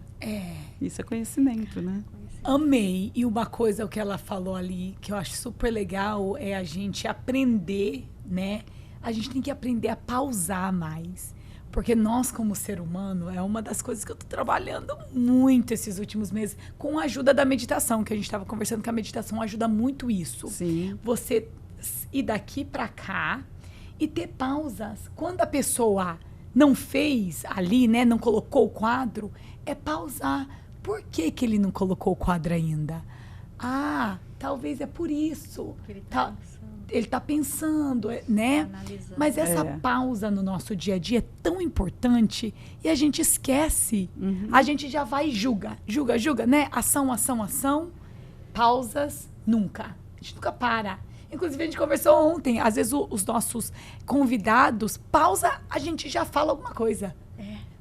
Isso é conhecimento, né? Amei. E uma coisa que ela falou ali, que eu acho super legal, é a gente aprender, né? A gente tem que aprender a pausar mais. Porque nós, como ser humano, é uma das coisas que eu tô trabalhando muito esses últimos meses, com a ajuda da meditação, que a gente estava conversando, que a meditação ajuda muito isso. Sim. Você ir daqui para cá e ter pausas. Quando a pessoa não fez ali, né, não colocou o quadro, é pausar. Por que ele não colocou o quadro ainda? Talvez é por isso. ele tá pensando, né? Analisando. Mas essa pausa no nosso dia a dia é tão importante e a gente esquece. A gente já vai e julga, né? Ação, ação, ação. Pausas, nunca. A gente nunca para. Inclusive, a gente conversou ontem. Às vezes, os nossos convidados, pausa, a gente já fala alguma coisa.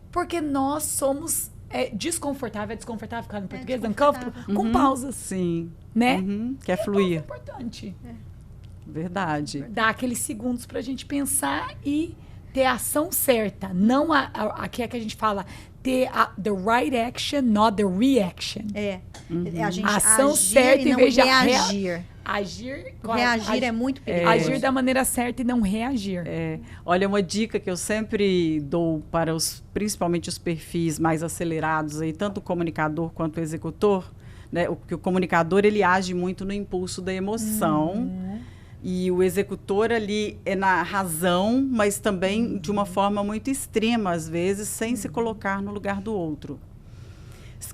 Porque nós somos desconfortável ficar no português, uncomfortable, com pausas. Sim. Né? Quer fluir. É importante. Verdade. Dar aqueles segundos pra gente pensar e ter a ação certa. Não aqui é que a gente fala, ter the right action, not the reaction. A gente ação agir certa e não em vez de reagir. Reagir é muito perigoso. Agir da maneira certa e não reagir. Olha, uma dica que eu sempre dou para principalmente os perfis mais acelerados, aí, tanto o comunicador quanto o executor, né? O comunicador, ele age muito no impulso da emoção. E o executor ali é na razão, mas também de uma forma muito extrema, às vezes, sem se colocar no lugar do outro.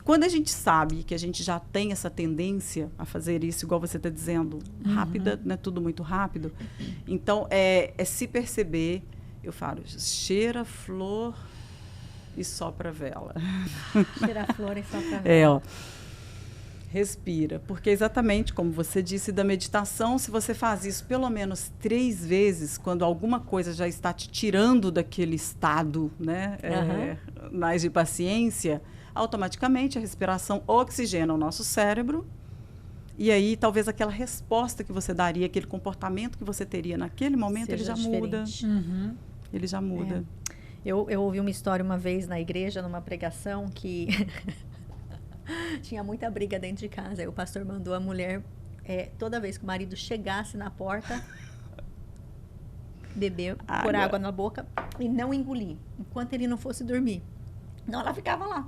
Quando a gente sabe que a gente já tem essa tendência a fazer isso, igual você está dizendo, rápida, né? Tudo muito rápido. Então, é se perceber, eu falo, cheira a flor e sopra a vela. Cheira a flor e sopra a vela. Respira, porque exatamente como você disse da meditação, se você faz isso pelo menos 3 vezes, quando alguma coisa já está te tirando daquele estado, né, mais de paciência, automaticamente a respiração oxigena o nosso cérebro e aí talvez aquela resposta que você daria, aquele comportamento que você teria naquele momento, ele já muda. Ele já muda. Eu ouvi uma história uma vez na igreja, numa pregação, que tinha muita briga dentro de casa. Aí o pastor mandou a mulher, toda vez que o marido chegasse na porta, beber, pôr água na boca e não engolir, enquanto ele não fosse dormir. Não, ela ficava lá.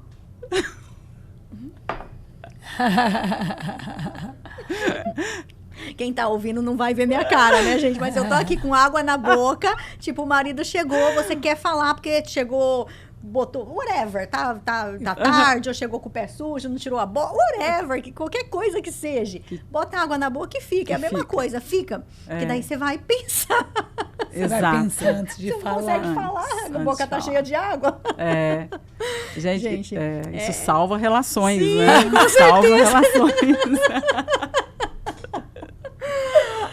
Quem tá ouvindo não vai ver minha cara, né, gente? Mas eu tô aqui com água na boca, tipo, o marido chegou, você quer falar porque chegou, botou, whatever, tá tarde, ou chegou com o pé sujo, não tirou a boca, whatever, qualquer coisa que seja. Bota água na boca e fica, é a mesma coisa, fica. Porque daí você vai pensar. Você vai pensar antes de falar. Você não consegue falar, a boca tá cheia de água. Gente, isso salva relações, sim, né? Salva relações.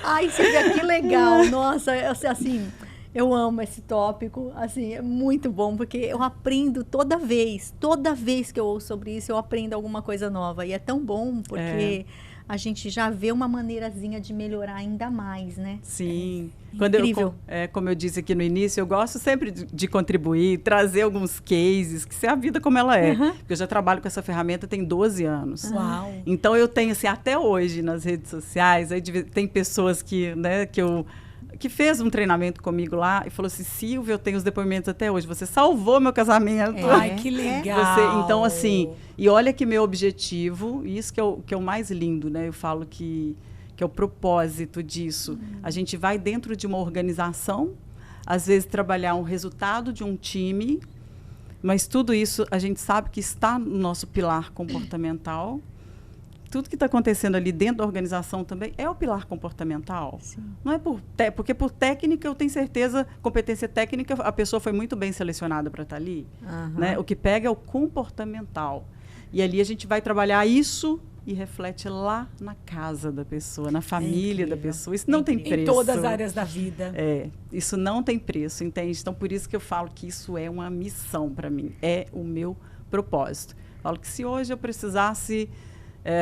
Ai, Silvia, que legal. Nossa, assim, eu amo esse tópico. Assim, é muito bom, porque eu aprendo toda vez que eu ouço sobre isso, eu aprendo alguma coisa nova. E é tão bom, porque a gente já vê uma maneirazinha de melhorar ainda mais, né? Sim. Incrível. Como eu disse aqui no início, eu gosto sempre de contribuir, trazer alguns cases, que seja a vida como ela é. Porque eu já trabalho com essa ferramenta tem 12 anos. Uau! Então, eu tenho, assim, até hoje nas redes sociais, aí tem pessoas que fez um treinamento comigo lá e falou assim, Silvia, eu tenho os depoimentos até hoje, você salvou meu casamento. Ai, que legal! Então, assim, e olha que meu objetivo, e isso que é o mais lindo, né? Eu falo que é o propósito disso. A gente vai dentro de uma organização, às vezes trabalhar um resultado de um time, mas tudo isso a gente sabe que está no nosso pilar comportamental. Tudo que está acontecendo ali dentro da organização também é o pilar comportamental. Sim. Não é porque por técnica, eu tenho certeza, competência técnica, a pessoa foi muito bem selecionada para estar ali. Né? O que pega é o comportamental. E ali a gente vai trabalhar isso e reflete lá na casa da pessoa, na família da pessoa. Isso não tem preço. Em todas as áreas da vida. Isso não tem preço, entende? Então, por isso que eu falo que isso é uma missão para mim. É o meu propósito. Falo que se hoje eu precisasse...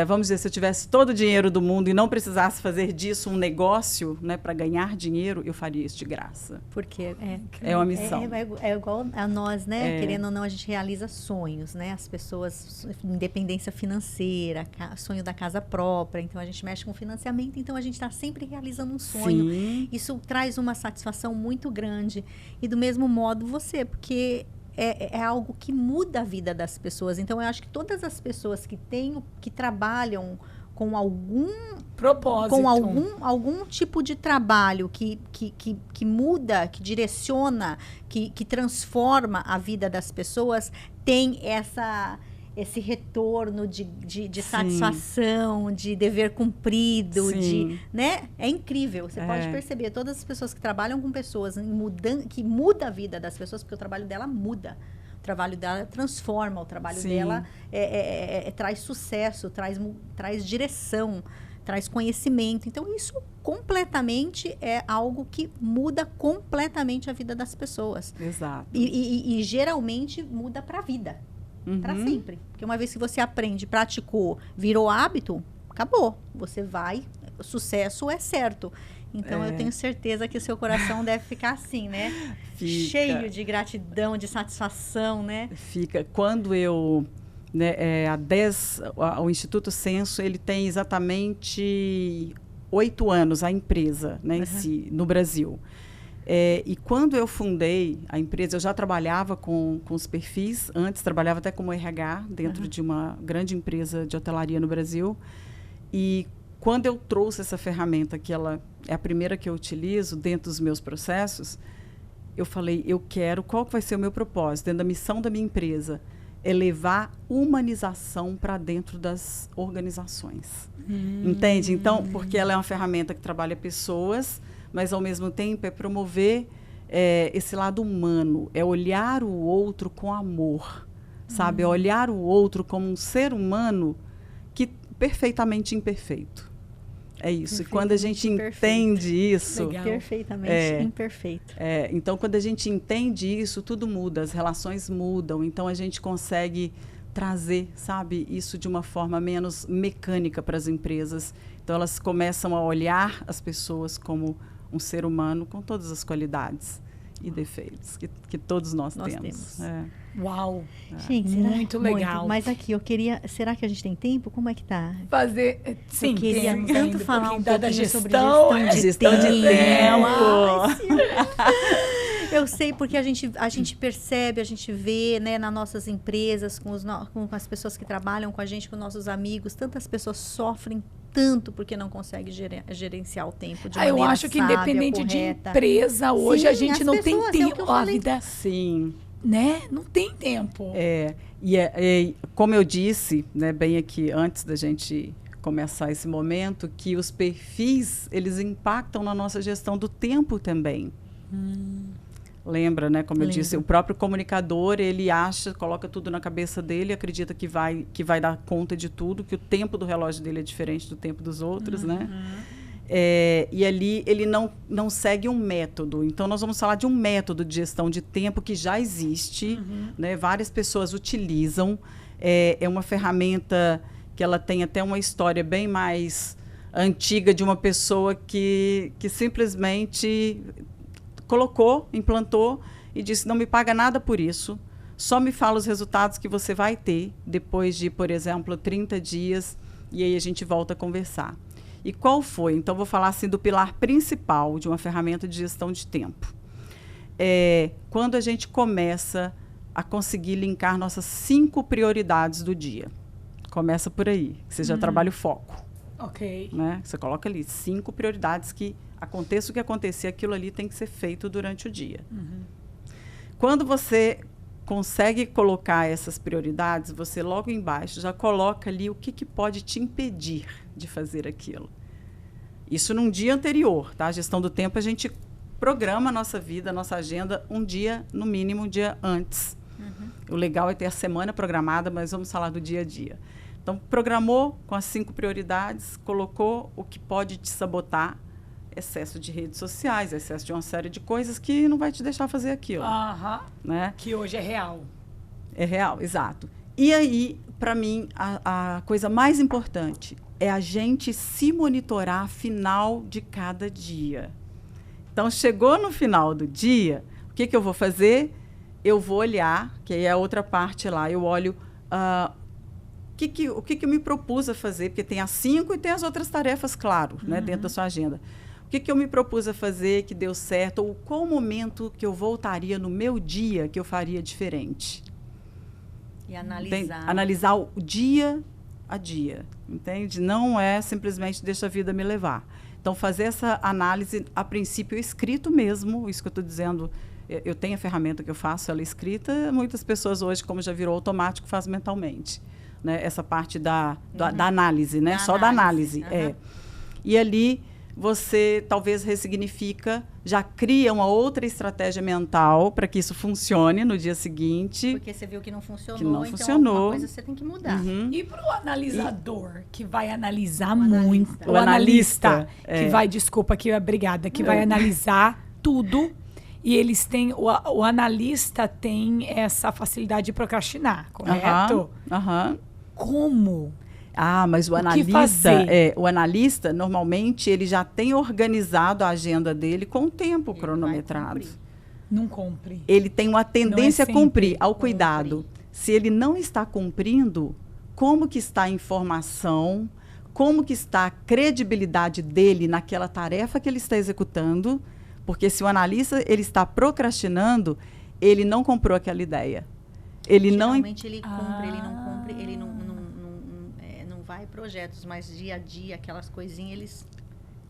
vamos dizer, se eu tivesse todo o dinheiro do mundo e não precisasse fazer disso um negócio, né, para ganhar dinheiro, eu faria isso de graça. Porque é uma missão. É igual a nós, né? Querendo ou não, a gente realiza sonhos, né? As pessoas, independência financeira, sonho da casa própria, então a gente mexe com financiamento, então a gente está sempre realizando um sonho. Sim. Isso traz uma satisfação muito grande. E do mesmo modo você, porque... É algo que muda a vida das pessoas. Então, eu acho que todas as pessoas que trabalham com algum propósito, com algum tipo de trabalho que muda, que direciona, que transforma a vida das pessoas, tem esse retorno de satisfação, de dever cumprido, né? É incrível. Você pode perceber, todas as pessoas que trabalham com pessoas, que muda a vida das pessoas, porque o trabalho dela muda. O trabalho dela transforma, o trabalho dela traz sucesso, traz direção, traz conhecimento. Então, isso completamente é algo que muda completamente a vida das pessoas. Exato. E geralmente muda para a vida. Para sempre. Porque uma vez que você aprende, praticou, virou hábito, acabou. Você vai, o sucesso é certo. Então, eu tenho certeza que o seu coração deve ficar assim, né? Fica. Cheio de gratidão, de satisfação, né? Fica. Quando eu... Né, o Instituto Censo, ele tem exatamente 8 anos, a empresa, né, em si, no Brasil. E quando eu fundei a empresa, eu já trabalhava com os perfis, antes trabalhava até como RH, dentro de uma grande empresa de hotelaria no Brasil. E quando eu trouxe essa ferramenta, que ela é a primeira que eu utilizo dentro dos meus processos, eu falei, qual que vai ser o meu propósito, dentro da missão da minha empresa? É levar humanização para dentro das organizações. Entende? Então, porque ela é uma ferramenta que trabalha pessoas, mas, ao mesmo tempo, é promover esse lado humano, é olhar o outro com amor, sabe? É olhar o outro como um ser humano perfeitamente imperfeito. É isso. E quando a gente entende isso... Legal. Perfeitamente imperfeito. Então, quando a gente entende isso, tudo muda, as relações mudam. Então, a gente consegue trazer, sabe, isso de uma forma menos mecânica para as empresas. Então, elas começam a olhar as pessoas como um ser humano com todas as qualidades e defeitos que todos nós temos. Uau! Gente, muito legal. Mas aqui, será que a gente tem tempo? Como é que tá? Sim, eu queria tanto falar um pouquinho da sobre gestão de tempo. Eu sei, porque a gente percebe, a gente vê, né, nas nossas empresas, com as pessoas que trabalham com a gente, com nossos amigos, tantas pessoas sofrem tanto porque não consegue gerenciar o tempo de maneira eu acho que sábia, independente correta. de empresa, hoje Sim, a gente não tem tempo. A vida, sim, né? Não tem tempo. Como eu disse, né, bem aqui antes da gente começar esse momento, que os perfis, eles impactam na nossa gestão do tempo também. Lembra, né? Como eu disse, o próprio comunicador, ele coloca tudo na cabeça dele, acredita que vai dar conta de tudo, que o tempo do relógio dele é diferente do tempo dos outros, né? E ali ele não segue um método. Então, nós vamos falar de um método de gestão de tempo que já existe, né? Várias pessoas utilizam. É uma ferramenta que ela tem até uma história bem mais antiga de uma pessoa que simplesmente implantou e disse, não me paga nada por isso, só me fala os resultados que você vai ter depois de, por exemplo, 30 dias, e aí a gente volta a conversar. E qual foi? Então, vou falar assim do pilar principal de uma ferramenta de gestão de tempo. Quando a gente começa a conseguir linkar nossas 5 prioridades do dia. Começa por aí, que você já trabalha o foco. Ok. Né? Você coloca ali 5 prioridades que aconteça o que acontecer, aquilo ali tem que ser feito durante o dia. Quando você consegue colocar essas prioridades, você logo embaixo já coloca ali o que pode te impedir de fazer aquilo. Isso num dia anterior, tá? A gestão do tempo, a gente programa a nossa vida, a nossa agenda um dia, no mínimo um dia antes. O legal é ter a semana programada, mas vamos falar do dia a dia. Então, programou com as 5 prioridades, colocou o que pode te sabotar, excesso de redes sociais, excesso de uma série de coisas que não vai te deixar fazer aquilo. Né? Que hoje é real. É real, exato. E aí, para mim, a coisa mais importante é a gente se monitorar final de cada dia. Então, chegou no final do dia, o que eu vou fazer? Eu vou olhar, que aí é a outra parte lá, eu olho o que eu me propus a fazer, porque tem as 5 e tem as outras tarefas, claro, né, dentro da sua agenda. O que eu me propus a fazer que deu certo, ou qual momento que eu voltaria no meu dia que eu faria diferente. E analisar. Analisar o dia a dia, entende? Não é simplesmente deixa a vida me levar. Então, fazer essa análise, a princípio, escrito mesmo, isso que eu estou dizendo, eu tenho a ferramenta que eu faço, ela é escrita, muitas pessoas hoje, como já virou automático, fazem mentalmente. Né? Essa parte da análise, né? Só da análise. E ali você talvez ressignifica, já cria uma outra estratégia mental para que isso funcione no dia seguinte. Porque você viu que não funcionou, então alguma coisa você tem que mudar. E para o analisador, que vai analisar muito, o analista, que vai, desculpa, obrigada, que vai analisar tudo, e eles têm, o analista tem essa facilidade de procrastinar, correto? Como? Mas o analista, normalmente, ele já tem organizado a agenda dele com o tempo cronometrado. Não cumpre. Ele tem uma tendência a cumprir, ao cuidado. Se ele não está cumprindo, como que está a informação, como que está a credibilidade dele naquela tarefa que ele está executando, porque se o analista ele está procrastinando, ele não comprou aquela ideia. Geralmente ele cumpre, ele não cumpre, ele não vai projetos, mas dia a dia, aquelas coisinhas, eles...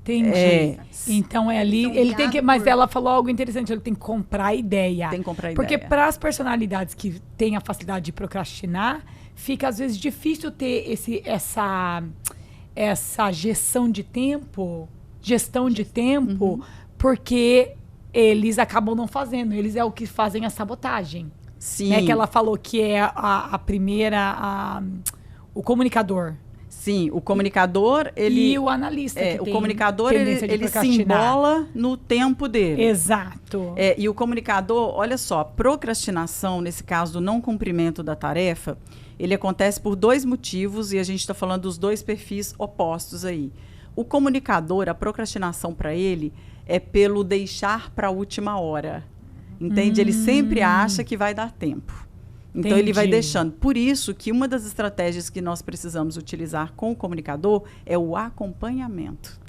Entendi. Então é ali, ele tem que... Mas ela falou algo interessante, ele tem que comprar a ideia. Tem que comprar a ideia. Porque para as personalidades que têm a facilidade de procrastinar, fica às vezes difícil ter essa gestão de tempo, porque eles acabam não fazendo. Eles é o que fazem a sabotagem. Sim. Né? Que ela falou que é a primeira... o comunicador. Sim, o comunicador, ele... E o analista, que o tem comunicador, ele se embola no tempo dele. Exato. E o comunicador, olha só, a procrastinação, nesse caso do não cumprimento da tarefa, ele acontece por 2 motivos, e a gente está falando dos 2 perfis opostos aí. O comunicador, a procrastinação para ele, é pelo deixar para a última hora. Entende? Ele sempre acha que vai dar tempo. Então, ele vai deixando. Por isso que uma das estratégias que nós precisamos utilizar com o comunicador é o acompanhamento.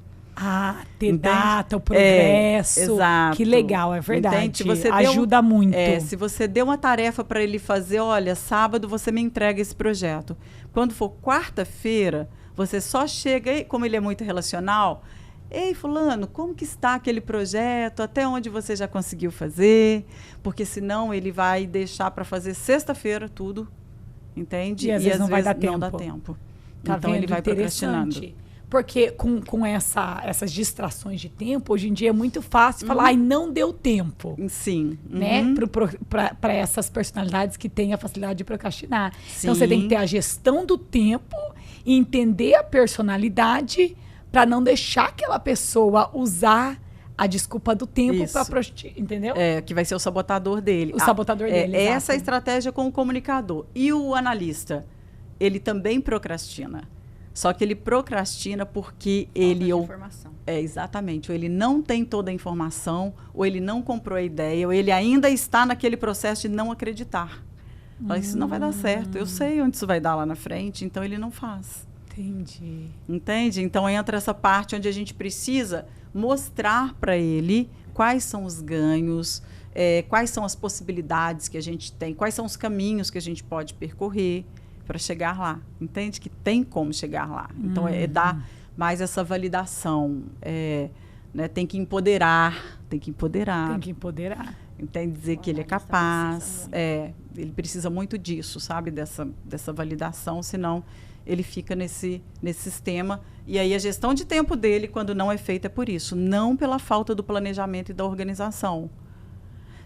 Ter data, o progresso. Exato. Que legal, é verdade. Entende? Você ajuda muito. Se você deu uma tarefa para ele fazer, olha, sábado você me entrega esse projeto. Quando for quarta-feira, você só chega, e como ele é muito relacional... Ei, fulano, como que está aquele projeto? Até onde você já conseguiu fazer? Porque senão ele vai deixar para fazer sexta-feira tudo, entende? E às vezes não vai dar tempo. Não dá tempo. Tá então ele vai procrastinando. Porque com essas distrações de tempo, hoje em dia é muito fácil falar, não deu tempo. Sim. Né? Para essas personalidades que têm a facilidade de procrastinar. Sim. Então você tem que ter a gestão do tempo e entender a personalidade para não deixar aquela pessoa usar a desculpa do tempo para prostituir, entendeu? Que vai ser o sabotador dele. O sabotador dele, exato. Essa é a estratégia com o comunicador. E o analista? Ele também procrastina. Só que ele procrastina porque ele... informação. Exatamente. Ou ele não tem toda a informação, ou ele não comprou a ideia, ou ele ainda está naquele processo de não acreditar. Fala, isso não vai dar certo. Eu sei onde isso vai dar lá na frente, então ele não faz. Entendi. Entende? Então entra essa parte onde a gente precisa mostrar para ele quais são os ganhos, quais são as possibilidades que a gente tem, quais são os caminhos que a gente pode percorrer para chegar lá. Entende? Que tem como chegar lá. Então dar mais essa validação. Né? Tem que empoderar. Entende? Dizer que ele é capaz. Ele precisa muito disso, sabe? Dessa validação, senão... ele fica nesse sistema. E aí a gestão de tempo dele, quando não é feita, é por isso. Não pela falta do planejamento e da organização.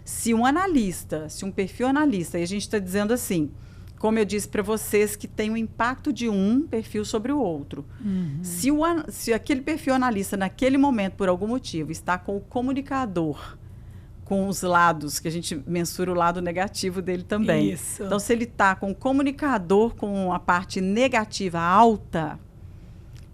Se um perfil analista, e a gente está dizendo assim, como eu disse para vocês, que tem o impacto de um perfil sobre o outro. Se aquele perfil analista, naquele momento, por algum motivo, está com o comunicador, com os lados, que a gente mensura o lado negativo dele também. Isso. Então, se ele está com o comunicador com a parte negativa alta,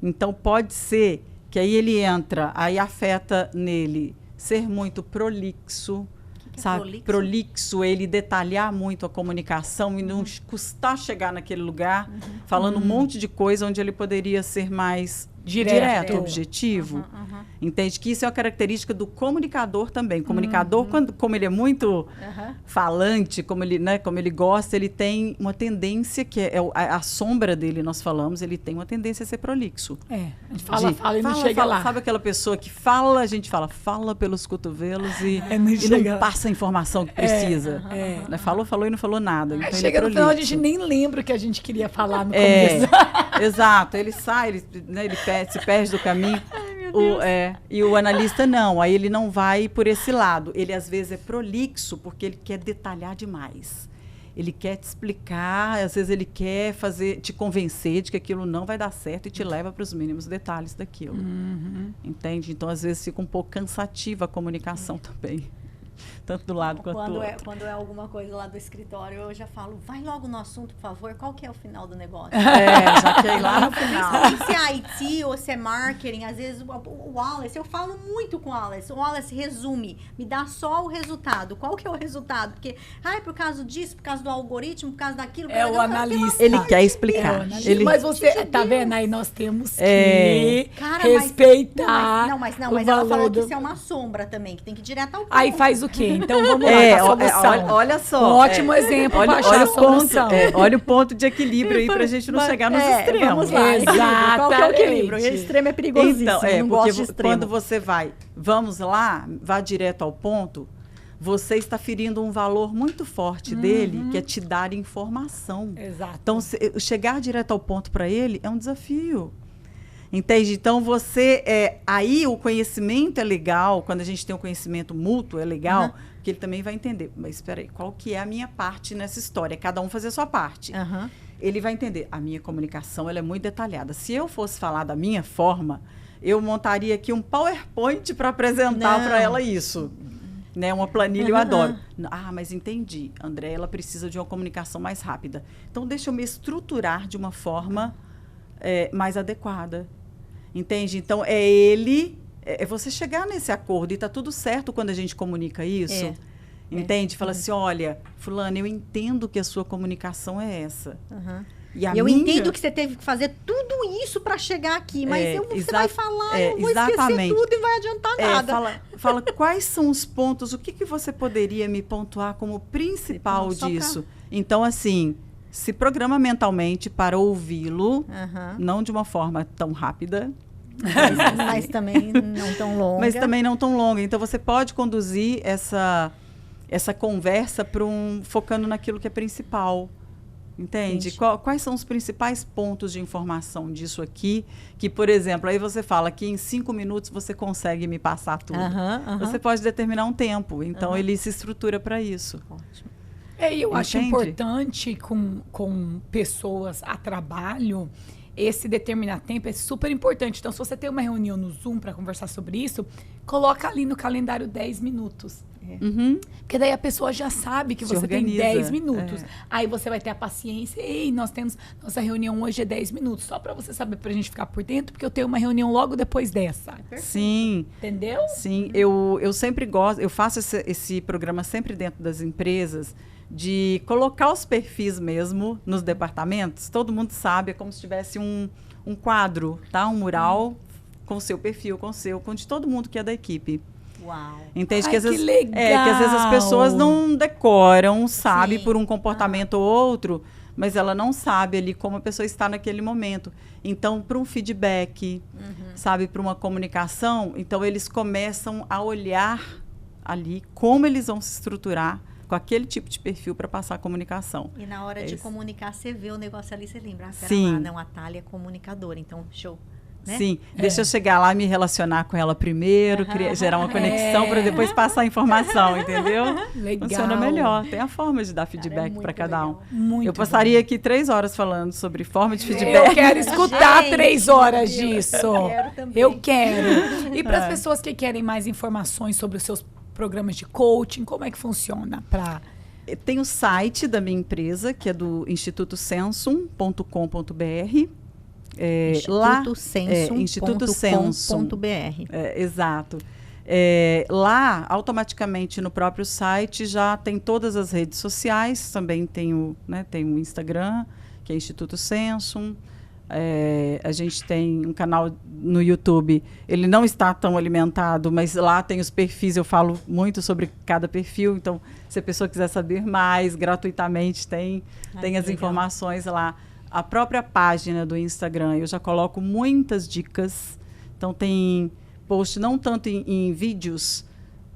então pode ser que aí ele entra, aí afeta nele ser muito prolixo, sabe? Prolixo, ele detalhar muito a comunicação e não custar chegar naquele lugar falando um monte de coisa onde ele poderia ser mais Direto. objetivo. Entende que isso é uma característica do comunicador também. O comunicador, como ele é muito falante, como ele gosta, ele tem uma tendência, que é a sombra dele, nós falamos, ele tem uma tendência a ser prolixo. A gente fala e não chega lá. Sabe aquela pessoa que fala, a gente fala pelos cotovelos e não passa a informação que precisa. Né? Falou e não falou nada. Então chega no final, a gente nem lembra o que a gente queria falar no começo. Exato. Ele sai, ele se perde do caminho. E o analista não, aí ele não vai por esse lado. Ele às vezes é prolixo porque ele quer detalhar demais. Ele quer te explicar, às vezes ele quer te convencer de que aquilo não vai dar certo e te leva para os mínimos detalhes daquilo. Entende? Então, às vezes, fica um pouco cansativa a comunicação também. Tanto do lado quanto do outro. Quando é alguma coisa lá do escritório, eu já falo, vai logo no assunto, por favor, qual que é o final do negócio? Já quer ir lá no final. Se é IT ou se é marketing, às vezes o Wallace, eu falo muito com o Wallace resume, me dá só o resultado. Qual que é o resultado? Porque, por causa disso, por causa do algoritmo, por causa daquilo... É o analista. Ele quer explicar. Mas você, tá vendo? Aí nós temos que respeitar Mas ela falou que isso é uma sombra também, que tem que ir direto ao ponto. Aí faz o quê? Então vamos lá, a solução. Olha só. Um ótimo exemplo para achar a solução. Olha o ponto de equilíbrio aí para a gente não chegar nos extremos. Vamos lá. Exatamente. Qual que é o equilíbrio? O extremo é perigosíssimo. Então, não gosto de extremo. Quando você vamos lá, vá direto ao ponto, você está ferindo um valor muito forte dele, que é te dar informação. Exato. Então, chegar direto ao ponto para ele é um desafio. Entende? Então, aí o conhecimento é legal, quando a gente tem um conhecimento mútuo, é legal, porque ele também vai entender. Mas espera aí, qual que é a minha parte nessa história? Cada um fazer a sua parte. Ele vai entender. A minha comunicação ela é muito detalhada. Se eu fosse falar da minha forma, eu montaria aqui um PowerPoint para apresentar para ela isso. Né? Uma planilha, eu adoro. Mas entendi. André, ela precisa de uma comunicação mais rápida. Então, deixa eu me estruturar de uma forma mais adequada. Entende? Então, é você chegar nesse acordo e tá tudo certo quando a gente comunica isso. Entende? Fala assim, olha, fulano, eu entendo que a sua comunicação é essa. E eu entendo que você teve que fazer tudo isso para chegar aqui, mas você vai falar, eu vou esquecer tudo e vai adiantar nada. Fala quais são os pontos, o que você poderia me pontuar como principal disso? Então, assim, se programa mentalmente para ouvi-lo, não de uma forma tão rápida, mas também não tão longa. Mas também não tão longa. Então, você pode conduzir essa conversa focando naquilo que é principal. Entende? Quais são os principais pontos de informação disso aqui? Que, por exemplo, aí você fala que em 5 minutos você consegue me passar tudo. Você pode determinar um tempo. Então, ele se estrutura para isso. Ótimo. Eu acho importante com pessoas a trabalho, esse determinar tempo é super importante. Então, se você tem uma reunião no Zoom para conversar sobre isso, coloca ali no calendário 10 minutos. Porque daí a pessoa já sabe que você tem 10 minutos. Aí você vai ter a paciência. Nós temos... Nossa reunião hoje é 10 minutos. Só para você saber, para a gente ficar por dentro, porque eu tenho uma reunião logo depois dessa. Sim. Entendeu? Sim. Eu sempre gosto... Eu faço esse programa sempre dentro das empresas, de colocar os perfis mesmo nos departamentos. Todo mundo sabe, é como se tivesse um quadro, tá? Um mural com o seu perfil, com de todo mundo que é da equipe. Uau. Entende? Ai, que às vezes, legal. Que às vezes as pessoas não decoram, sabe, por um comportamento ou outro, mas ela não sabe ali como a pessoa está naquele momento. Então, para um feedback, sabe, para uma comunicação, então eles começam a olhar ali como eles vão se estruturar com aquele tipo de perfil para passar a comunicação. E na hora de comunicar, você vê o negócio ali, você lembra, Sim. Não, a Thalia é comunicadora, então, show. Né? Sim, deixa eu chegar lá e me relacionar com ela primeiro, gerar uma conexão para depois passar a informação, entendeu? Legal. Funciona melhor. Tem a forma de dar feedback para cada um. Muito eu passaria aqui 3 horas falando sobre forma de feedback. Eu quero escutar 3 horas disso. Eu quero também. Eu quero. E para as pessoas que querem mais informações sobre os seus programas de coaching, como é que funciona? Tem o site da minha empresa, que é do institutosensum.com.br. institutosensum.com.br. Exato. Lá, automaticamente, no próprio site, já tem todas as redes sociais. Também tem o Instagram, que é Instituto Sensum. A gente tem um canal no YouTube, ele não está tão alimentado, mas lá tem os perfis, eu falo muito sobre cada perfil, então se a pessoa quiser saber mais, gratuitamente tem as informações lá. A própria página do Instagram, eu já coloco muitas dicas, então tem post não tanto em vídeos,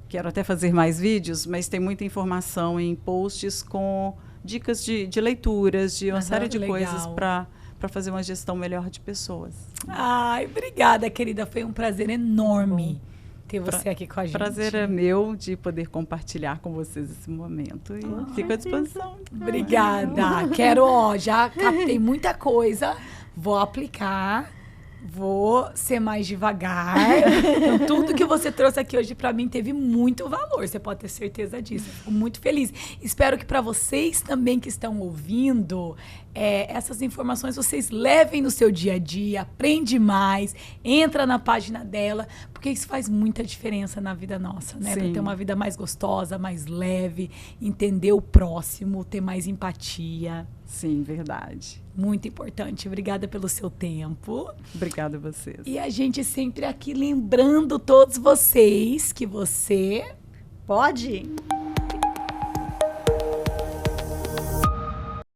quero até fazer mais vídeos, mas tem muita informação em posts com dicas de leituras, de uma série de coisas para fazer uma gestão melhor de pessoas. Ai, obrigada, querida. Foi um prazer enorme ter você aqui com a gente. Prazer é meu de poder compartilhar com vocês esse momento. E fico à disposição. Obrigada. Já captei muita coisa. Vou aplicar. Vou ser mais devagar. Então, tudo que você trouxe aqui hoje para mim teve muito valor. Você pode ter certeza disso. Fico muito feliz. Espero que para vocês também que estão ouvindo, essas informações vocês levem no seu dia a dia. Aprende mais. Entra na página dela. Porque isso faz muita diferença na vida nossa, né? Para ter uma vida mais gostosa, mais leve. Entender o próximo. Ter mais empatia. Sim, verdade. Muito importante. Obrigada pelo seu tempo. Obrigada a vocês. E a gente sempre aqui lembrando todos vocês que você pode